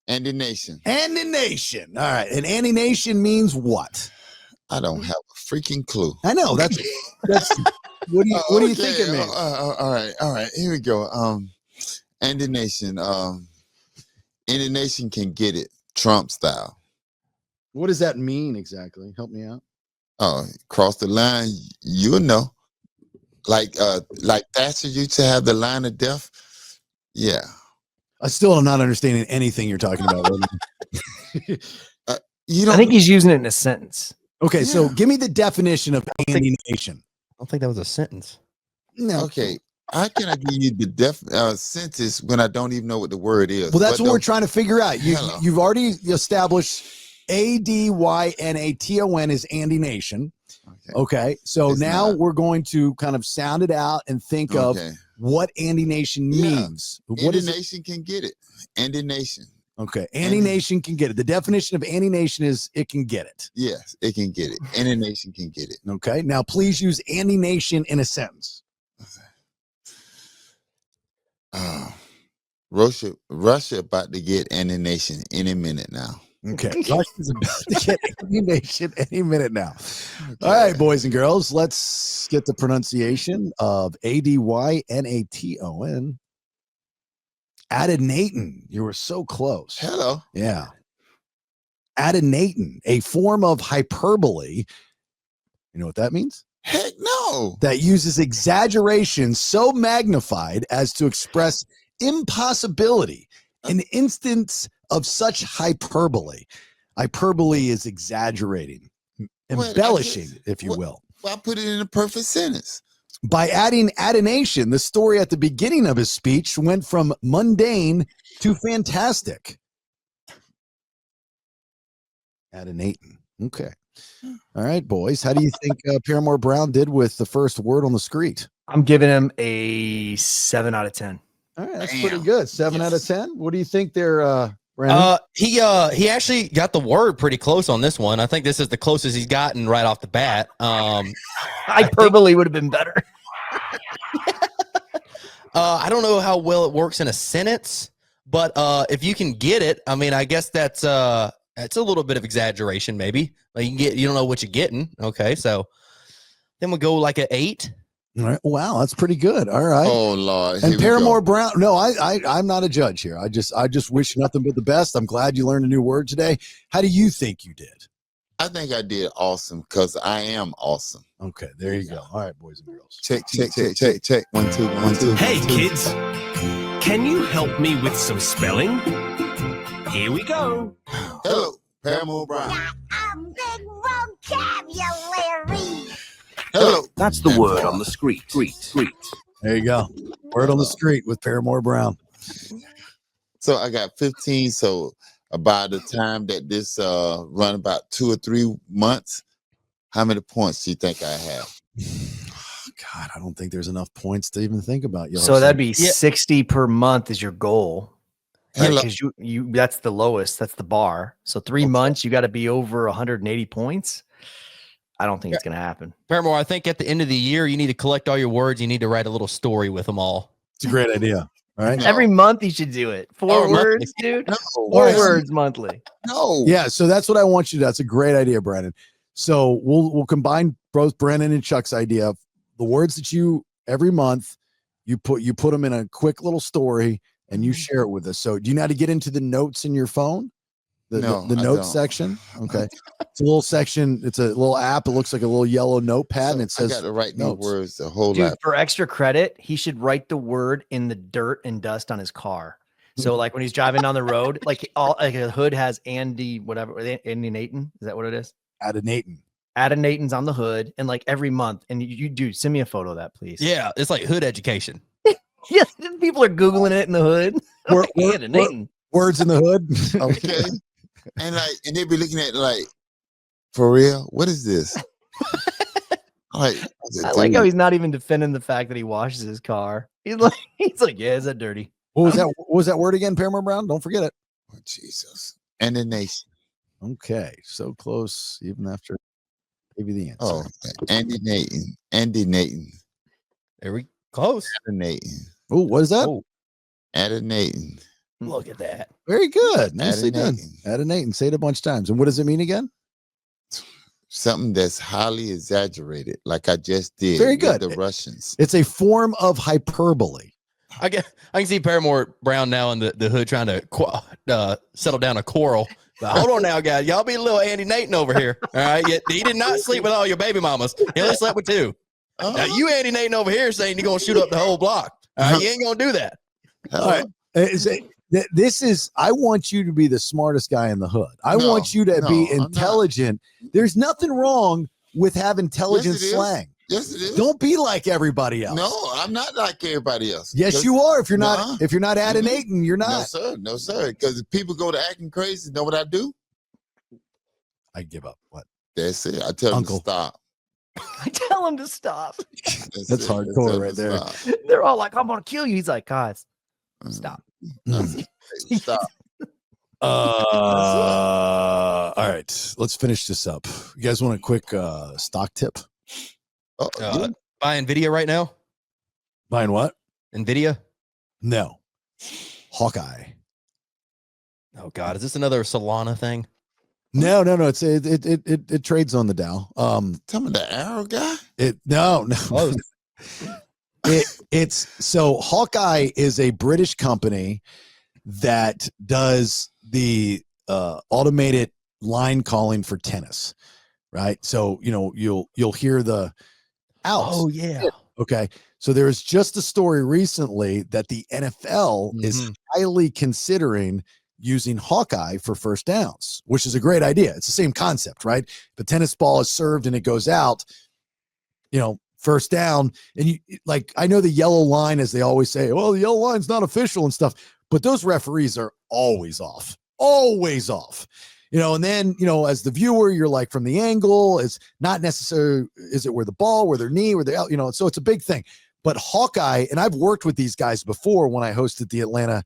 Speaker 9: Andy Nation.
Speaker 1: Andy Nation. All right. And Andy Nation means what?
Speaker 9: I don't have a freaking clue.
Speaker 1: I know. That's what do you think it means?
Speaker 9: All right. Here we go. Andy Nation. Andy Nation can get it. Trump style.
Speaker 1: What does that mean exactly? Help me out.
Speaker 9: Oh, cross the line, you'll know. Like Thatcher used to have the line of death. Yeah.
Speaker 1: I still am not understanding anything you're talking about.
Speaker 9: You don't.
Speaker 7: I think he's using it in a sentence.
Speaker 1: Okay, so give me the definition of Andy Nation.
Speaker 8: I don't think that was a sentence.
Speaker 1: No.
Speaker 9: Okay. How can I give you the sentence when I don't even know what the word is?
Speaker 1: Well, that's what we're trying to figure out.
Speaker 9: Hello.
Speaker 1: You've already established ADYNATON is Andy Nation. Okay. So
Speaker 9: It's
Speaker 1: now
Speaker 9: not.
Speaker 1: we're going to kind of sound it out and think of what Andy Nation means. What
Speaker 9: Andy
Speaker 1: is it?
Speaker 9: Nation can get it. Andy Nation.
Speaker 1: Okay. Andy Nation can get it. The definition of Andy Nation is it can get it.
Speaker 9: Yes, it can get it. Andy Nation can get it.
Speaker 1: Okay. Now, please use Andy Nation in a sentence.
Speaker 9: Russia about to get Andy Nation any minute now.
Speaker 1: Okay. Russia's about to get Andy Nation any minute now. All right, boys and girls, let's get the pronunciation of ADYNATON. Adenatin. You were so close.
Speaker 9: Hello.
Speaker 1: Yeah. Adenatin, a form of hyperbole. You know what that means?
Speaker 9: Heck no.
Speaker 1: That uses exaggeration so magnified as to express impossibility. An instance of such hyperbole. Hyperbole is exaggerating, embellishing, if you will.
Speaker 9: Well, I put it in a perfect sentence.
Speaker 1: By adding adenation, the story at the beginning of his speech went from mundane to fantastic. Adenating. Okay. All right, boys. How do you think Paramore Brown did with the first word on the Skreet?
Speaker 7: I'm giving him a 7 out of 10.
Speaker 1: All right, that's pretty good. 7 out of 10. What do you think there, Brandon?
Speaker 8: He actually got the word pretty close on this one. I think this is the closest he's gotten right off the bat.
Speaker 7: Hyperbole would have been better.
Speaker 8: I don't know how well it works in a sentence, but if you can get it, I mean, I guess that's a little bit of exaggeration, maybe. Like you don't know what you're getting. Okay, so then we'll go like an 8.
Speaker 1: All right. Wow, that's pretty good. All right.
Speaker 9: Oh Lord.
Speaker 1: And Paramore Brown. No, I'm not a judge here. I just wish you nothing but the best. I'm glad you learned a new word today. How do you think you did?
Speaker 9: I think I did awesome because I am awesome.
Speaker 1: Okay, there you go. All right, boys and girls.
Speaker 9: Check. 1, 2, 1, 2.
Speaker 10: Hey, kids. Can you help me with some spelling? Here we go.
Speaker 9: Hello, Paramore Brown.
Speaker 11: A big
Speaker 4: Vocabulary.
Speaker 9: Hello.
Speaker 10: That's the word on the Skreet.
Speaker 1: There you go. Word on the Skreet with Paramore Brown.
Speaker 9: So I got 15. So by the time that this run about 2 or 3 months, how many points do you think I have?
Speaker 1: God, I don't think there's enough points to even think about.
Speaker 7: So that'd be 60 per month is your goal.
Speaker 9: Hello.
Speaker 7: Because you that's the lowest, that's the bar. So 3 months, you got to be over 180 points. I don't think it's gonna happen.
Speaker 8: Paramore, I think at the end of the year, you need to collect all your words. You need to write a little story with them all.
Speaker 1: It's a great idea. All right.
Speaker 7: Every month you should do it. 4 words, dude.
Speaker 9: No,
Speaker 7: 4 words monthly.
Speaker 9: No.
Speaker 1: Yeah, so that's what I want you to do. That's a great idea, Brandon. So we'll combine both Brennan and Chuck's idea of the words that you every month you put them in a quick little story and you share it with us. So do you know how to get into the notes in your phone? The
Speaker 9: I
Speaker 1: notes
Speaker 9: don't.
Speaker 1: section. Okay. It's a little section. It's a little app. It looks like a little yellow notepad, and it says
Speaker 9: I got to write
Speaker 1: notes.
Speaker 9: these words the whole
Speaker 7: Dude,
Speaker 9: lot.
Speaker 7: for extra credit, he should write the word in the dirt and dust on his car. So like when he's driving down the road, like a hood has Andy, whatever, Andy Nathan. Is that what it is? Adam Nathan's on the hood, and like every month, and you do send me a photo of that, please.
Speaker 8: Yeah, it's like hood education.
Speaker 7: Yeah, people are Googling it in the hood. Adam Nathan.
Speaker 1: Words in the hood.
Speaker 9: Okay. And they be looking at it like, for real? What is this? I
Speaker 7: like how he's not even defending the fact that he washes his car. He's like, yeah, is that dirty?
Speaker 1: What was that word again, Paramore Brown? Don't forget it.
Speaker 9: Oh, Jesus. And the nation.
Speaker 1: Okay, so close, even after maybe the answer.
Speaker 9: Oh, Andy Nathan.
Speaker 8: There we close.
Speaker 9: Adam Nathan.
Speaker 1: Oh, what is that?
Speaker 9: Adam Nathan.
Speaker 8: Look at that.
Speaker 1: Very good. Nicely done.
Speaker 9: Nathan.
Speaker 1: Adam Nathan. Say it a bunch of times. And what does it mean again?
Speaker 9: Something that's highly exaggerated, like I just did.
Speaker 1: Very good.
Speaker 9: With the Russians.
Speaker 1: It's a form of hyperbole.
Speaker 8: I can see Paramore Brown now in the hood trying to settle down a quarrel. But hold on now, guys. Y'all be a little Andy Nathan over here. All right. He did not sleep with all your baby mamas. He only slept with 2. Now you Andy Nathan over here saying you're gonna shoot up the whole block. All right, you ain't gonna do that.
Speaker 1: All right. I want you to be the smartest guy in the hood. I want you to be intelligent. There's nothing wrong with having intelligent slang.
Speaker 9: Yes, it is.
Speaker 1: Don't be like everybody else.
Speaker 9: No, I'm not like everybody else.
Speaker 1: Yes, you are. If you're not Adam Nathan, you're not.
Speaker 9: No, sir. Because if people go to acting crazy, know what I do?
Speaker 1: I give up. What?
Speaker 9: That's it. I tell them to stop.
Speaker 7: I tell him to stop.
Speaker 1: That's hardcore right there.
Speaker 9: Stop.
Speaker 7: They're all like, I'm gonna kill you. He's like, guys, stop.
Speaker 9: Stop.
Speaker 1: All right, let's finish this up. You guys want a quick stock tip?
Speaker 8: Buying Nvidia right now?
Speaker 1: Buying what?
Speaker 8: Nvidia?
Speaker 1: No. Hawkeye.
Speaker 8: Oh God, is this another Solana thing?
Speaker 1: No. It trades on the Dow.
Speaker 9: Tell me the arrow guy.
Speaker 1: No. It's so Hawkeye is a British company that does the automated line calling for tennis, right? So you'll hear the outs.
Speaker 8: Oh yeah.
Speaker 1: Okay. So there was just a story recently that the NFL is highly considering using Hawkeye for first downs, which is a great idea. It's the same concept, right? The tennis ball is served and it goes out, first down. And I know the yellow line, as they always say, well, the yellow line's not official and stuff, but those referees are always off. And then, as the viewer, you're like, from the angle, it's not necessarily, is it where the ball, where their knee, where they're, so it's a big thing. But Hawkeye, and I've worked with these guys before when I hosted the Atlanta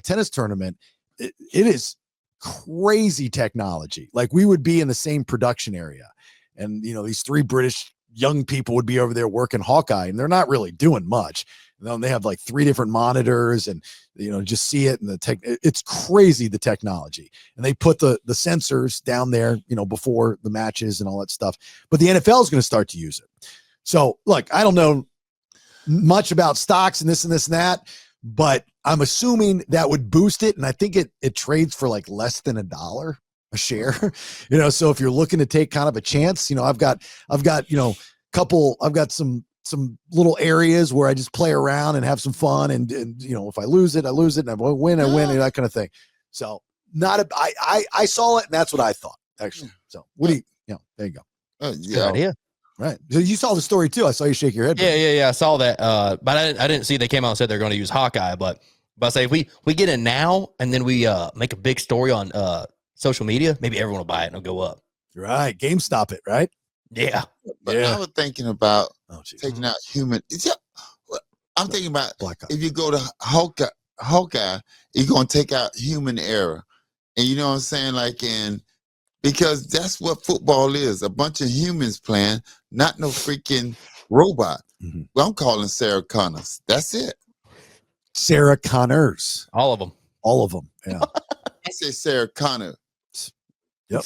Speaker 1: tennis tournament, it is crazy technology. Like, we would be in the same production area, and these 3 British young people would be over there working Hawkeye, and they're not really doing much. They have like 3 different monitors, and just see it, and it's crazy, the technology. And they put the sensors down there, before the matches and all that stuff. But the NFL is going to start to use it. So look, I don't know much about stocks and this and that, but I'm assuming that would boost it. And I think it trades for like less than $1 a share, so if you're looking to take kind of a chance, I've got some little areas where I just play around and have some fun. And if I lose it, I lose it. And I win, and that kind of thing. So I saw it, and that's what I thought, actually. So what do Yeah, there you go.
Speaker 8: Good
Speaker 9: Yeah.
Speaker 8: idea.
Speaker 1: Right. So you saw the story too. I saw you shake your head.
Speaker 8: Yeah. I saw that. But I didn't see they came out and said they're going to use Hawkeye. But I say if we get in now and then we make a big story on social media, maybe everyone will buy it and it'll go up.
Speaker 1: Right. GameStop it, right?
Speaker 8: Yeah.
Speaker 9: But I was thinking about
Speaker 1: geez.
Speaker 9: taking out human. I'm thinking about
Speaker 1: Black Ops.
Speaker 9: if you go to Hawkeye, you're going to take out human error. And you know what I'm saying? Because that's what football is, a bunch of humans playing, not no freaking robot.
Speaker 1: Mm-hmm.
Speaker 9: Well, I'm calling Sarah Connors. That's it.
Speaker 1: Sarah Connors.
Speaker 8: All of them.
Speaker 1: All of them. Yeah.
Speaker 9: I say Sarah Connor.
Speaker 1: Yep.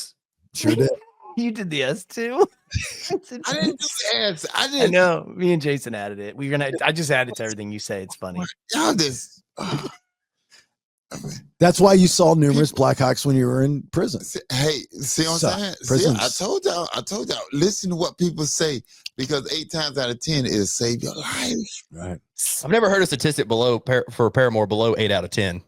Speaker 1: Sure did.
Speaker 7: You did the S too.
Speaker 9: I didn't do the ads.
Speaker 7: I know. Me and Jason added it. I just added to everything you say. It's funny.
Speaker 9: Y'all just.
Speaker 1: That's why you saw numerous Blackhawks when you were in prison.
Speaker 9: Hey, see what I'm saying?
Speaker 1: Prisons.
Speaker 9: I told y'all, listen to what people say, because 8 times out of 10 it'll save your life.
Speaker 1: Right.
Speaker 8: I've never heard a statistic for Paramore below 8 out of 10.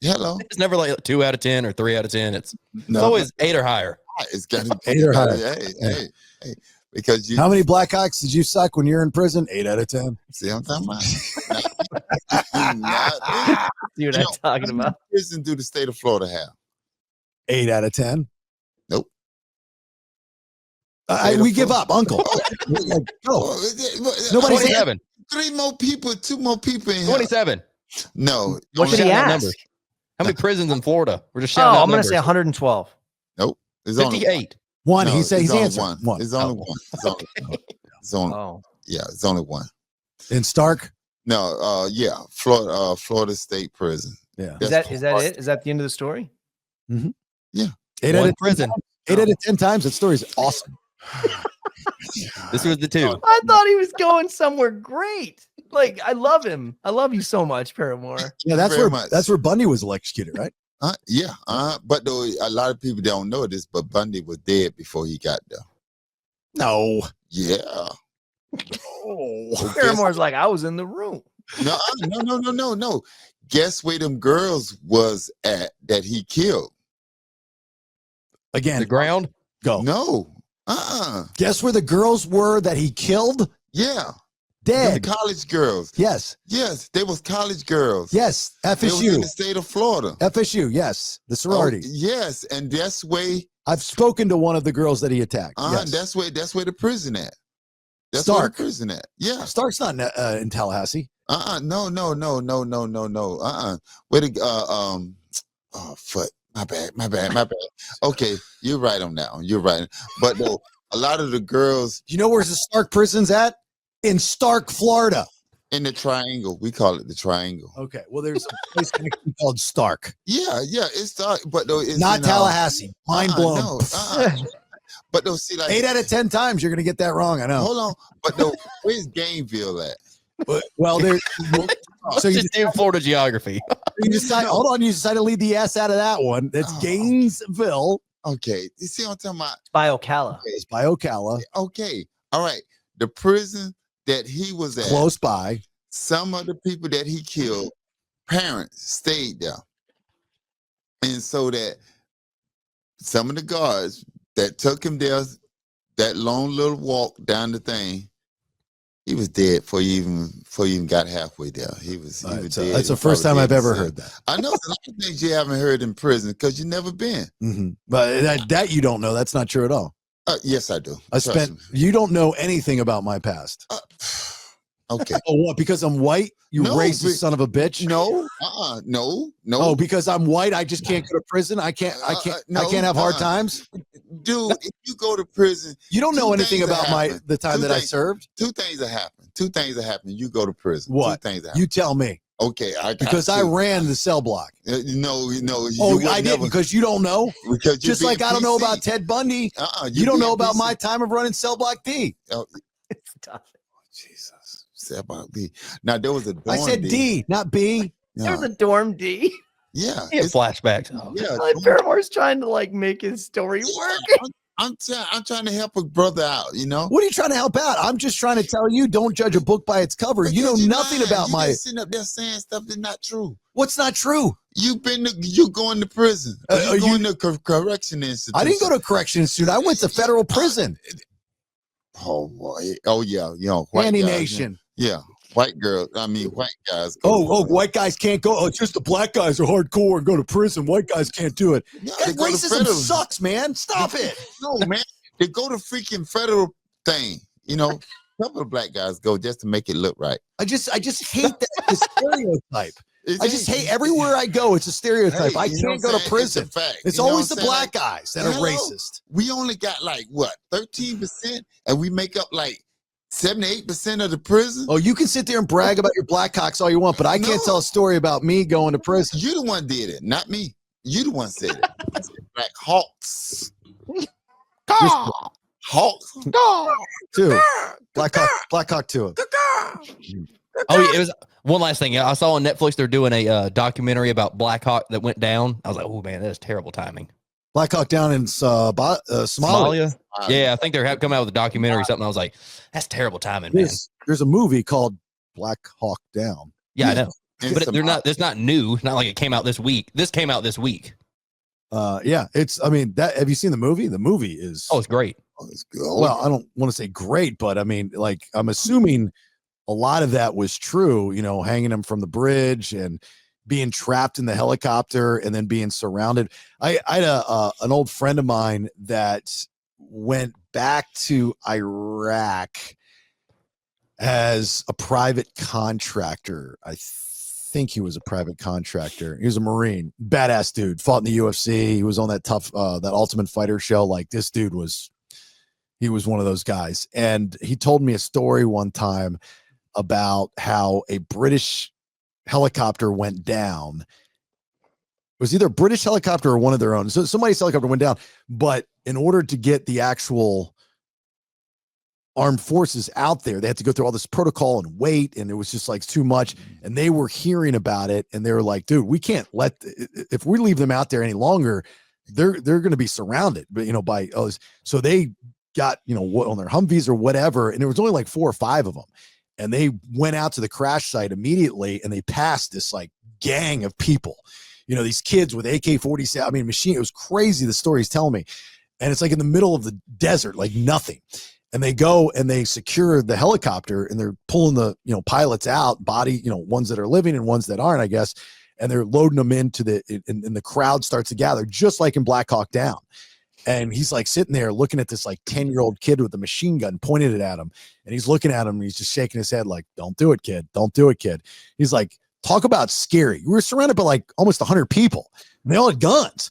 Speaker 9: Hello.
Speaker 8: It's never like 2 out of 10 or 3 out of 10. It's always 8 or higher.
Speaker 9: It's got to be
Speaker 1: 8 or higher.
Speaker 9: Hey. Because
Speaker 1: how many Blackhawks did you suck when you're in prison? 8 out of 10.
Speaker 9: See what I'm talking about?
Speaker 7: See what I'm talking about?
Speaker 9: Prison do the state of Florida have?
Speaker 1: 8 out of 10.
Speaker 9: Nope.
Speaker 1: We give up, Uncle.
Speaker 9: No.
Speaker 1: Nobody's
Speaker 8: 27.
Speaker 9: 2 more people in here.
Speaker 8: 27.
Speaker 9: No.
Speaker 7: What did he ask?
Speaker 8: How many prisons in Florida? We're just shouting out
Speaker 7: I'm going to
Speaker 8: numbers.
Speaker 7: say 112.
Speaker 9: Nope.
Speaker 8: 58.
Speaker 1: One.
Speaker 9: No,
Speaker 1: He's answering
Speaker 9: one.
Speaker 1: one.
Speaker 9: It's only one. It's only one.
Speaker 1: In Stark?
Speaker 9: No, Florida State Prison.
Speaker 1: Yeah.
Speaker 7: Is that it? Is that the end of the story?
Speaker 1: Mm-hmm.
Speaker 9: Yeah.
Speaker 1: 8 out of prison. 8 out of 10 times. That story is awesome.
Speaker 8: This was the 2.
Speaker 7: I thought he was going somewhere great. Like, I love him. I love you so much, Paramore.
Speaker 1: Yeah, that's where Bundy was electrocuted, right?
Speaker 9: But though a lot of people don't know this, but Bundy was dead before he got there.
Speaker 1: No.
Speaker 9: Yeah.
Speaker 7: Paramore's like, I was in the room.
Speaker 9: No. Guess where them girls was at that he killed?
Speaker 1: Again.
Speaker 8: The ground?
Speaker 1: Go.
Speaker 9: No.
Speaker 1: Guess where the girls were that he killed?
Speaker 9: Yeah.
Speaker 1: Dead.
Speaker 9: Them college girls.
Speaker 1: Yes.
Speaker 9: Yes, they was college girls.
Speaker 1: Yes. FSU.
Speaker 9: They was in the state of Florida.
Speaker 1: FSU, yes. The sorority.
Speaker 9: Yes, and that's where
Speaker 1: I've spoken to one of the girls that he attacked. Yes.
Speaker 9: That's where the prison at. That's
Speaker 1: Stark.
Speaker 9: where the prison at. Yeah.
Speaker 1: Stark's not in Tallahassee.
Speaker 9: No. Where the foot. My bad. Okay, you're right on that one. You're right. But though a lot of the girls,
Speaker 1: you know where's the Stark prison's at? In Stark, Florida.
Speaker 9: In the Triangle. We call it the Triangle.
Speaker 1: Okay. Well, there's a place called Stark.
Speaker 9: Yeah, it's Stark, but though it's
Speaker 1: not Tallahassee. Mind blown.
Speaker 9: No, but though, see, like
Speaker 1: 8 out of 10 times you're gonna get that wrong. I know.
Speaker 9: Hold on, but though, where's Gameville at?
Speaker 1: Well, there's
Speaker 8: so you do Florida geography.
Speaker 1: You decide. Hold on, you decide to leave the S out of that one. That's Gainesville.
Speaker 9: Okay, you see what I'm talking about?
Speaker 7: By Ocala.
Speaker 1: It's by Ocala.
Speaker 9: Okay, all right. The prison that he was at,
Speaker 1: close by.
Speaker 9: Some of the people that he killed, parents stayed there, and so that some of the guards that took him there, that long little walk down the thing, he was dead before you even got halfway there. He was dead.
Speaker 1: That's the first time I've ever heard that.
Speaker 9: I know there's a lot of things you haven't heard in prison because you've never been.
Speaker 1: Mm-hmm. But that you don't know. That's not true at all.
Speaker 9: Yes, I do.
Speaker 1: You don't know anything about my past.
Speaker 9: Okay.
Speaker 1: Oh, what? Because I'm white? You racist son of a bitch?
Speaker 9: No. No.
Speaker 1: Oh, because I'm white, I just can't go to prison. I can't have hard times.
Speaker 9: Dude, if you go to prison,
Speaker 1: you don't know anything about the time that I served.
Speaker 9: 2 things that happen. 2 things that happen. You go to prison.
Speaker 1: What?
Speaker 9: 2 things that happen.
Speaker 1: You tell me.
Speaker 9: Okay,
Speaker 1: because I ran the cell block.
Speaker 9: No.
Speaker 1: I didn't because you don't know.
Speaker 9: Because
Speaker 1: just like I don't know about Ted Bundy. You don't know about my time of running cell block D.
Speaker 7: It's tough.
Speaker 9: Jesus, cell block D. Now there was a dorm
Speaker 1: I said D, not B.
Speaker 7: There was a dorm D.
Speaker 9: Yeah,
Speaker 8: it's flashbacks.
Speaker 9: Yeah,
Speaker 7: like Paramore's trying to like make his story work.
Speaker 9: I'm trying to help a brother out, you know.
Speaker 1: What are you trying to help out? I'm just trying to tell you, don't judge a book by its cover. You know nothing about my.
Speaker 9: Sitting up there saying stuff that's not true.
Speaker 1: What's not true?
Speaker 9: You going to prison. You going to correction institute.
Speaker 1: I didn't go to correction institute. I went to federal prison.
Speaker 9: Oh boy. Oh yeah.
Speaker 1: Fanny Nation.
Speaker 9: Yeah. White girls. I mean, white guys.
Speaker 1: White guys can't go. Oh, it's just the black guys are hardcore and go to prison. White guys can't do it.
Speaker 9: Yeah,
Speaker 1: racism sucks, man. Stop it.
Speaker 9: No, man. They go to freaking federal thing. A couple of black guys go just to make it look right.
Speaker 1: I just hate the stereotype. I just hate everywhere I go. It's a stereotype. I can't go to prison.
Speaker 9: It's a fact.
Speaker 1: It's always the black guys that are racist.
Speaker 9: We only got 13%, and we make up 78% of the prison.
Speaker 1: Oh, you can sit there and brag about your black cocks all you want, but I can't tell a story about me going to prison.
Speaker 9: You the one did it, not me. You the one said it. Black Hawks. Hawks.
Speaker 1: Two. Black Hawk 2.
Speaker 8: Oh, yeah, it was one last thing. I saw on Netflix they're doing a documentary about Black Hawk that went down. I was like, oh man, that is terrible timing.
Speaker 1: Black Hawk down in Somalia.
Speaker 8: Yeah, I think they're coming out with a documentary or something. I was like, that's terrible timing, man.
Speaker 1: There's a movie called Black Hawk Down.
Speaker 8: Yeah, I know. But it's not new. It's not like it came out this week. This came out this week.
Speaker 1: Yeah, have you seen the movie? The movie is
Speaker 8: it's great.
Speaker 9: It's good.
Speaker 1: Well, I don't want to say great, but I mean, I'm assuming a lot of that was true, hanging him from the bridge and being trapped in the helicopter and then being surrounded. I had an old friend of mine that went back to Iraq as a private contractor. I think he was a private contractor. He was a Marine, badass dude, fought in the UFC. He was on that that Ultimate Fighter show. This dude was one of those guys. And he told me a story one time about how a British helicopter went down. It was either a British helicopter or one of their own. So somebody's helicopter went down, but in order to get the actual armed forces out there, they had to go through all this protocol and wait, and it was just too much. And they were hearing about it, and they were like, dude, we can't if we leave them out there any longer, they're going to be surrounded, by others. So they got, on their Humvees or whatever, and there was only 4 or 5 of them. And they went out to the crash site immediately, and they passed this gang of people, these kids with AK-47. I mean, machine. It was crazy. The story he's telling me, and it's in the middle of the desert, nothing. And they go and they secure the helicopter, and they're pulling the pilots out, ones that are living and ones that aren't, I guess. And they're loading them into and the crowd starts to gather, just like in Black Hawk Down. And he's sitting there looking at this 10-year-old kid with a machine gun pointed it at him. And he's looking at him and he's just shaking his head don't do it, kid. Don't do it, kid. He's talk about scary. We were surrounded by almost 100 people. And they all had guns.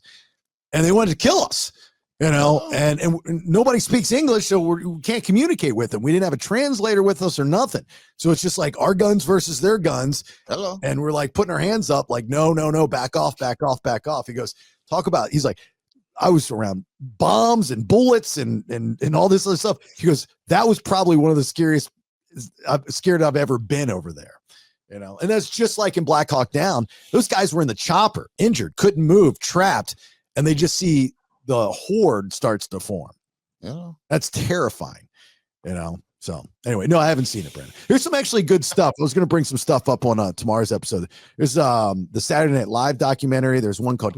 Speaker 1: And they wanted to kill us, and nobody speaks English, so we can't communicate with them. We didn't have a translator with us or nothing. So it's just our guns versus their guns.
Speaker 9: Hello.
Speaker 1: And we're putting our hands up no, back off, back off, back off. He goes, he's like, I was around bombs and bullets and all this other stuff. He goes, that was probably one of the scariest scared I've ever been over there. And that's just like in Black Hawk Down. Those guys were in the chopper, injured, couldn't move, trapped, and they just see the horde starts to form.
Speaker 9: Yeah.
Speaker 1: That's terrifying, So anyway, no, I haven't seen it, Brandon. Here's some actually good stuff. I was going to bring some stuff up on tomorrow's episode. There's the Saturday Night Live documentary. There's one called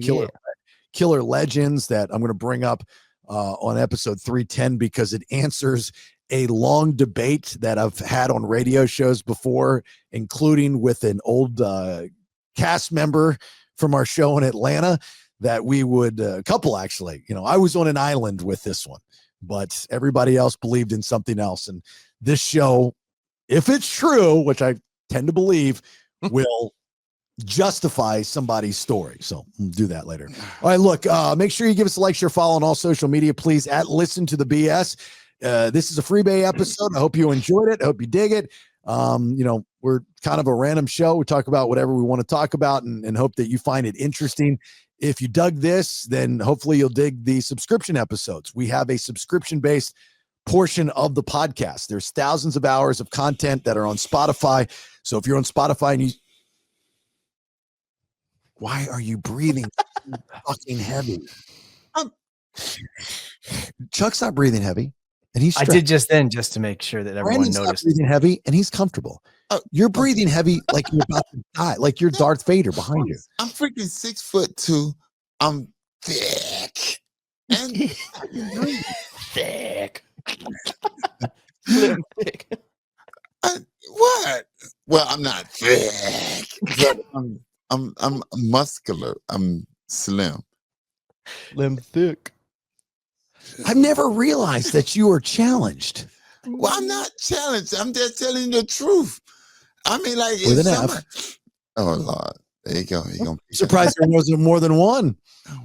Speaker 1: Killer Legends that I'm going to bring up on episode 310 because it answers a long debate that I've had on radio shows before, including with an old cast member from our show in Atlanta that we would, a couple actually, I was on an island with this one, but everybody else believed in something else. And this show, if it's true, which I tend to believe, will justify somebody's story. So we'll do that later. All right, look, make sure you give us a like, share, follow on all social media, please, at Listen to the BS. This is a Freebay episode. I hope you enjoyed it. I hope you dig it. We're kind of a random show. We talk about whatever we want to talk about and hope that you find it interesting. If you dug this, then hopefully you'll dig the subscription episodes. We have a subscription-based portion of the podcast. There's thousands of hours of content that are on Spotify. So if you're on Spotify and why are you breathing fucking heavy? Chuck's not breathing heavy, and he's.
Speaker 7: I did just then, just to make sure that everyone noticed.
Speaker 1: Breathing heavy, and he's comfortable. You're breathing heavy like you're about to die, like you're Darth Vader behind you.
Speaker 9: I'm freaking 6'2". I'm thick. And
Speaker 8: Thick. Slim thick.
Speaker 9: What? Well, I'm not thick. But I'm muscular. I'm slim.
Speaker 8: Slim thick.
Speaker 1: I've never realized that you are challenged.
Speaker 9: Well, I'm not challenged. I'm just telling you the truth. I mean, like,
Speaker 1: With
Speaker 9: if
Speaker 1: an
Speaker 9: somebody... Oh Lord, there you go. You're gonna...
Speaker 1: Surprised there wasn't more than one.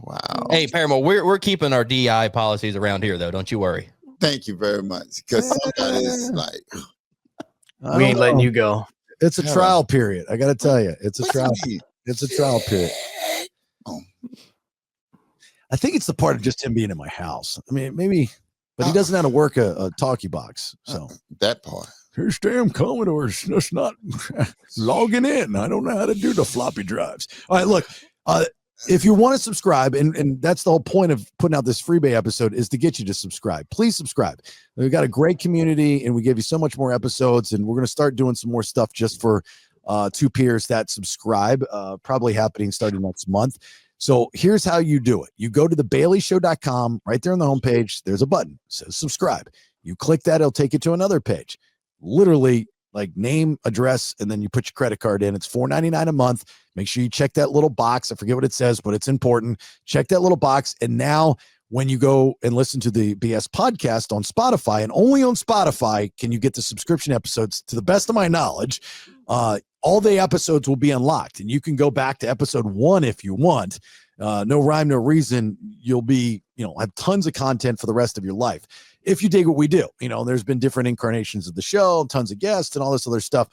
Speaker 9: Wow.
Speaker 8: Hey, Paramore, we're keeping our DI policies around here, though. Don't you worry.
Speaker 9: Thank you very much. Because somebody's like,
Speaker 7: We ain't letting you go.
Speaker 1: It's a trial period. I got to tell you, it's a
Speaker 9: what
Speaker 1: trial.
Speaker 9: you mean?
Speaker 1: It's a trial period.
Speaker 9: Oh.
Speaker 1: I think it's the part of just him being in my house. I mean, maybe, but he doesn't know how to work a talkie box. So
Speaker 9: that part.
Speaker 1: His damn Commodore's just not logging in. I don't know how to do the floppy drives. All right, look, if you want to subscribe, and that's the whole point of putting out this freebie episode is to get you to subscribe. Please subscribe. We've got a great community, and we give you so much more episodes, and we're going to start doing some more stuff just for two peers that subscribe, probably happening starting next month. So here's how you do it. You go to thebaileyshow.com. Right there on the homepage, there's a button. It says subscribe. You click that, it'll take you to another page. Literally, like name, address, and then you put your credit card in. It's $4.99 a month. Make sure you check that little box. I forget what it says, but it's important. Check that little box. And now when you go and listen to the BS podcast on Spotify, and only on Spotify can you get the subscription episodes, to the best of my knowledge, all the episodes will be unlocked. And you can go back to episode 1 if you want. No rhyme, no reason. You'll be, have tons of content for the rest of your life. If you dig what we do, there's been different incarnations of the show, tons of guests and all this other stuff.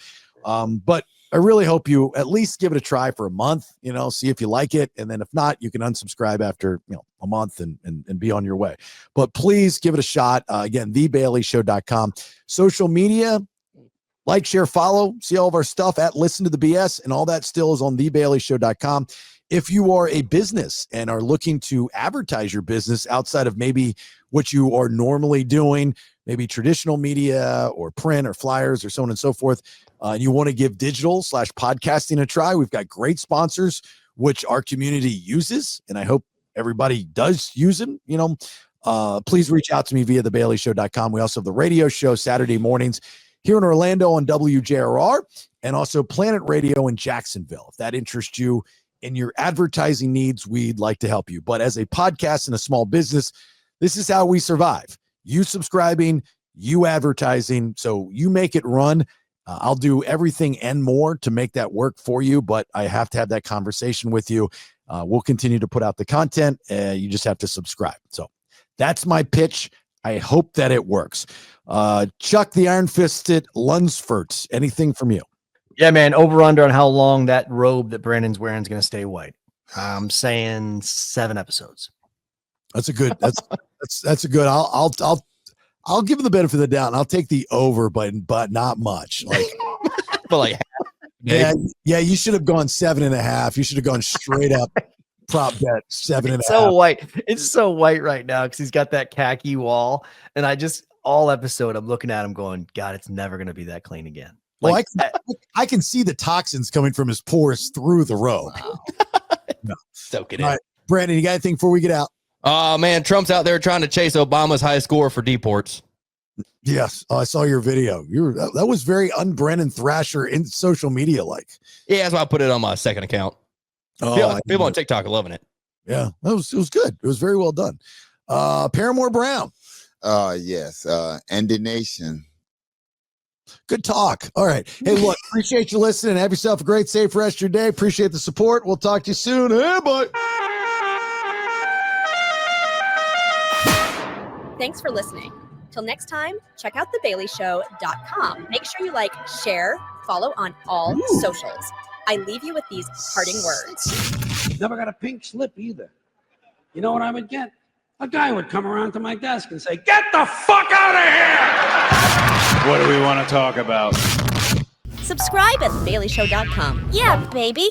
Speaker 1: But I really hope you at least give it a try for a month, see if you like it. And then if not, you can unsubscribe after, a month and be on your way. But please give it a shot. Again, thebaileyshow.com. Social media, like, share, follow, see all of our stuff at Listen to the BS, and all that still is on thebaileyshow.com. If you are a business and are looking to advertise your business outside of maybe what you are normally doing, maybe traditional media or print or flyers or so on and so forth, and you want to give digital/podcasting a try, we've got great sponsors, which our community uses, and I hope everybody does use them. Please reach out to me via thebaileyshow.com. We also have the radio show Saturday mornings here in Orlando on WJRR, and also Planet Radio in Jacksonville. If that interests you in your advertising needs, we'd like to help you. But as a podcast and a small business, this is how we survive. You subscribing, you advertising, so you make it run. I'll do everything and more to make that work for you, but I have to have that conversation with you. We'll continue to put out the content. You just have to subscribe. So that's my pitch. I hope that it works. Chuck the Iron Fisted Lunsford, anything from you?
Speaker 7: Yeah, man. Over under on how long that robe that Brandon's wearing is going to stay white. I'm saying 7 episodes.
Speaker 1: That's a good. That's a good. I'll give him the benefit of the doubt. And I'll take the over, but not much. Like,
Speaker 8: but like,
Speaker 1: yeah. You should have gone 7.5. You should have gone straight up. Prop bet 7.5.
Speaker 7: So white. It's so white right now because he's got that khaki wall, and all episode I'm looking at him going, God, it's never going to be that clean again.
Speaker 1: Like, I can see the toxins coming from his pores through the robe.
Speaker 9: Wow.
Speaker 1: No.
Speaker 8: Soak it
Speaker 1: All
Speaker 8: in.
Speaker 1: right, Brandon, you got anything before we get out?
Speaker 8: Oh, man, Trump's out there trying to chase Obama's high score for deports.
Speaker 1: Yes, I saw your video. That was very un-Brennan Thrasher in social media like.
Speaker 8: Yeah, that's why I put it on my second account. People on TikTok are loving it.
Speaker 1: Yeah, it was good. It was very well done. Paramore Brown.
Speaker 9: Yes. And the nation.
Speaker 1: Good talk. All right. Hey, look, appreciate you listening. Have yourself a great, safe rest of your day. Appreciate the support. We'll talk to you soon. Hey, bye.
Speaker 5: Thanks for listening. Till next time, check out thebaileyshow.com. Make sure you like, share, follow on all socials. I leave you with these parting words.
Speaker 6: Never got a pink slip either. You know what I would get? A guy would come around to my desk and say, "Get the fuck out of here!"
Speaker 2: What do we want to talk about?
Speaker 5: Subscribe at thebaileyshow.com.
Speaker 4: Yeah, baby.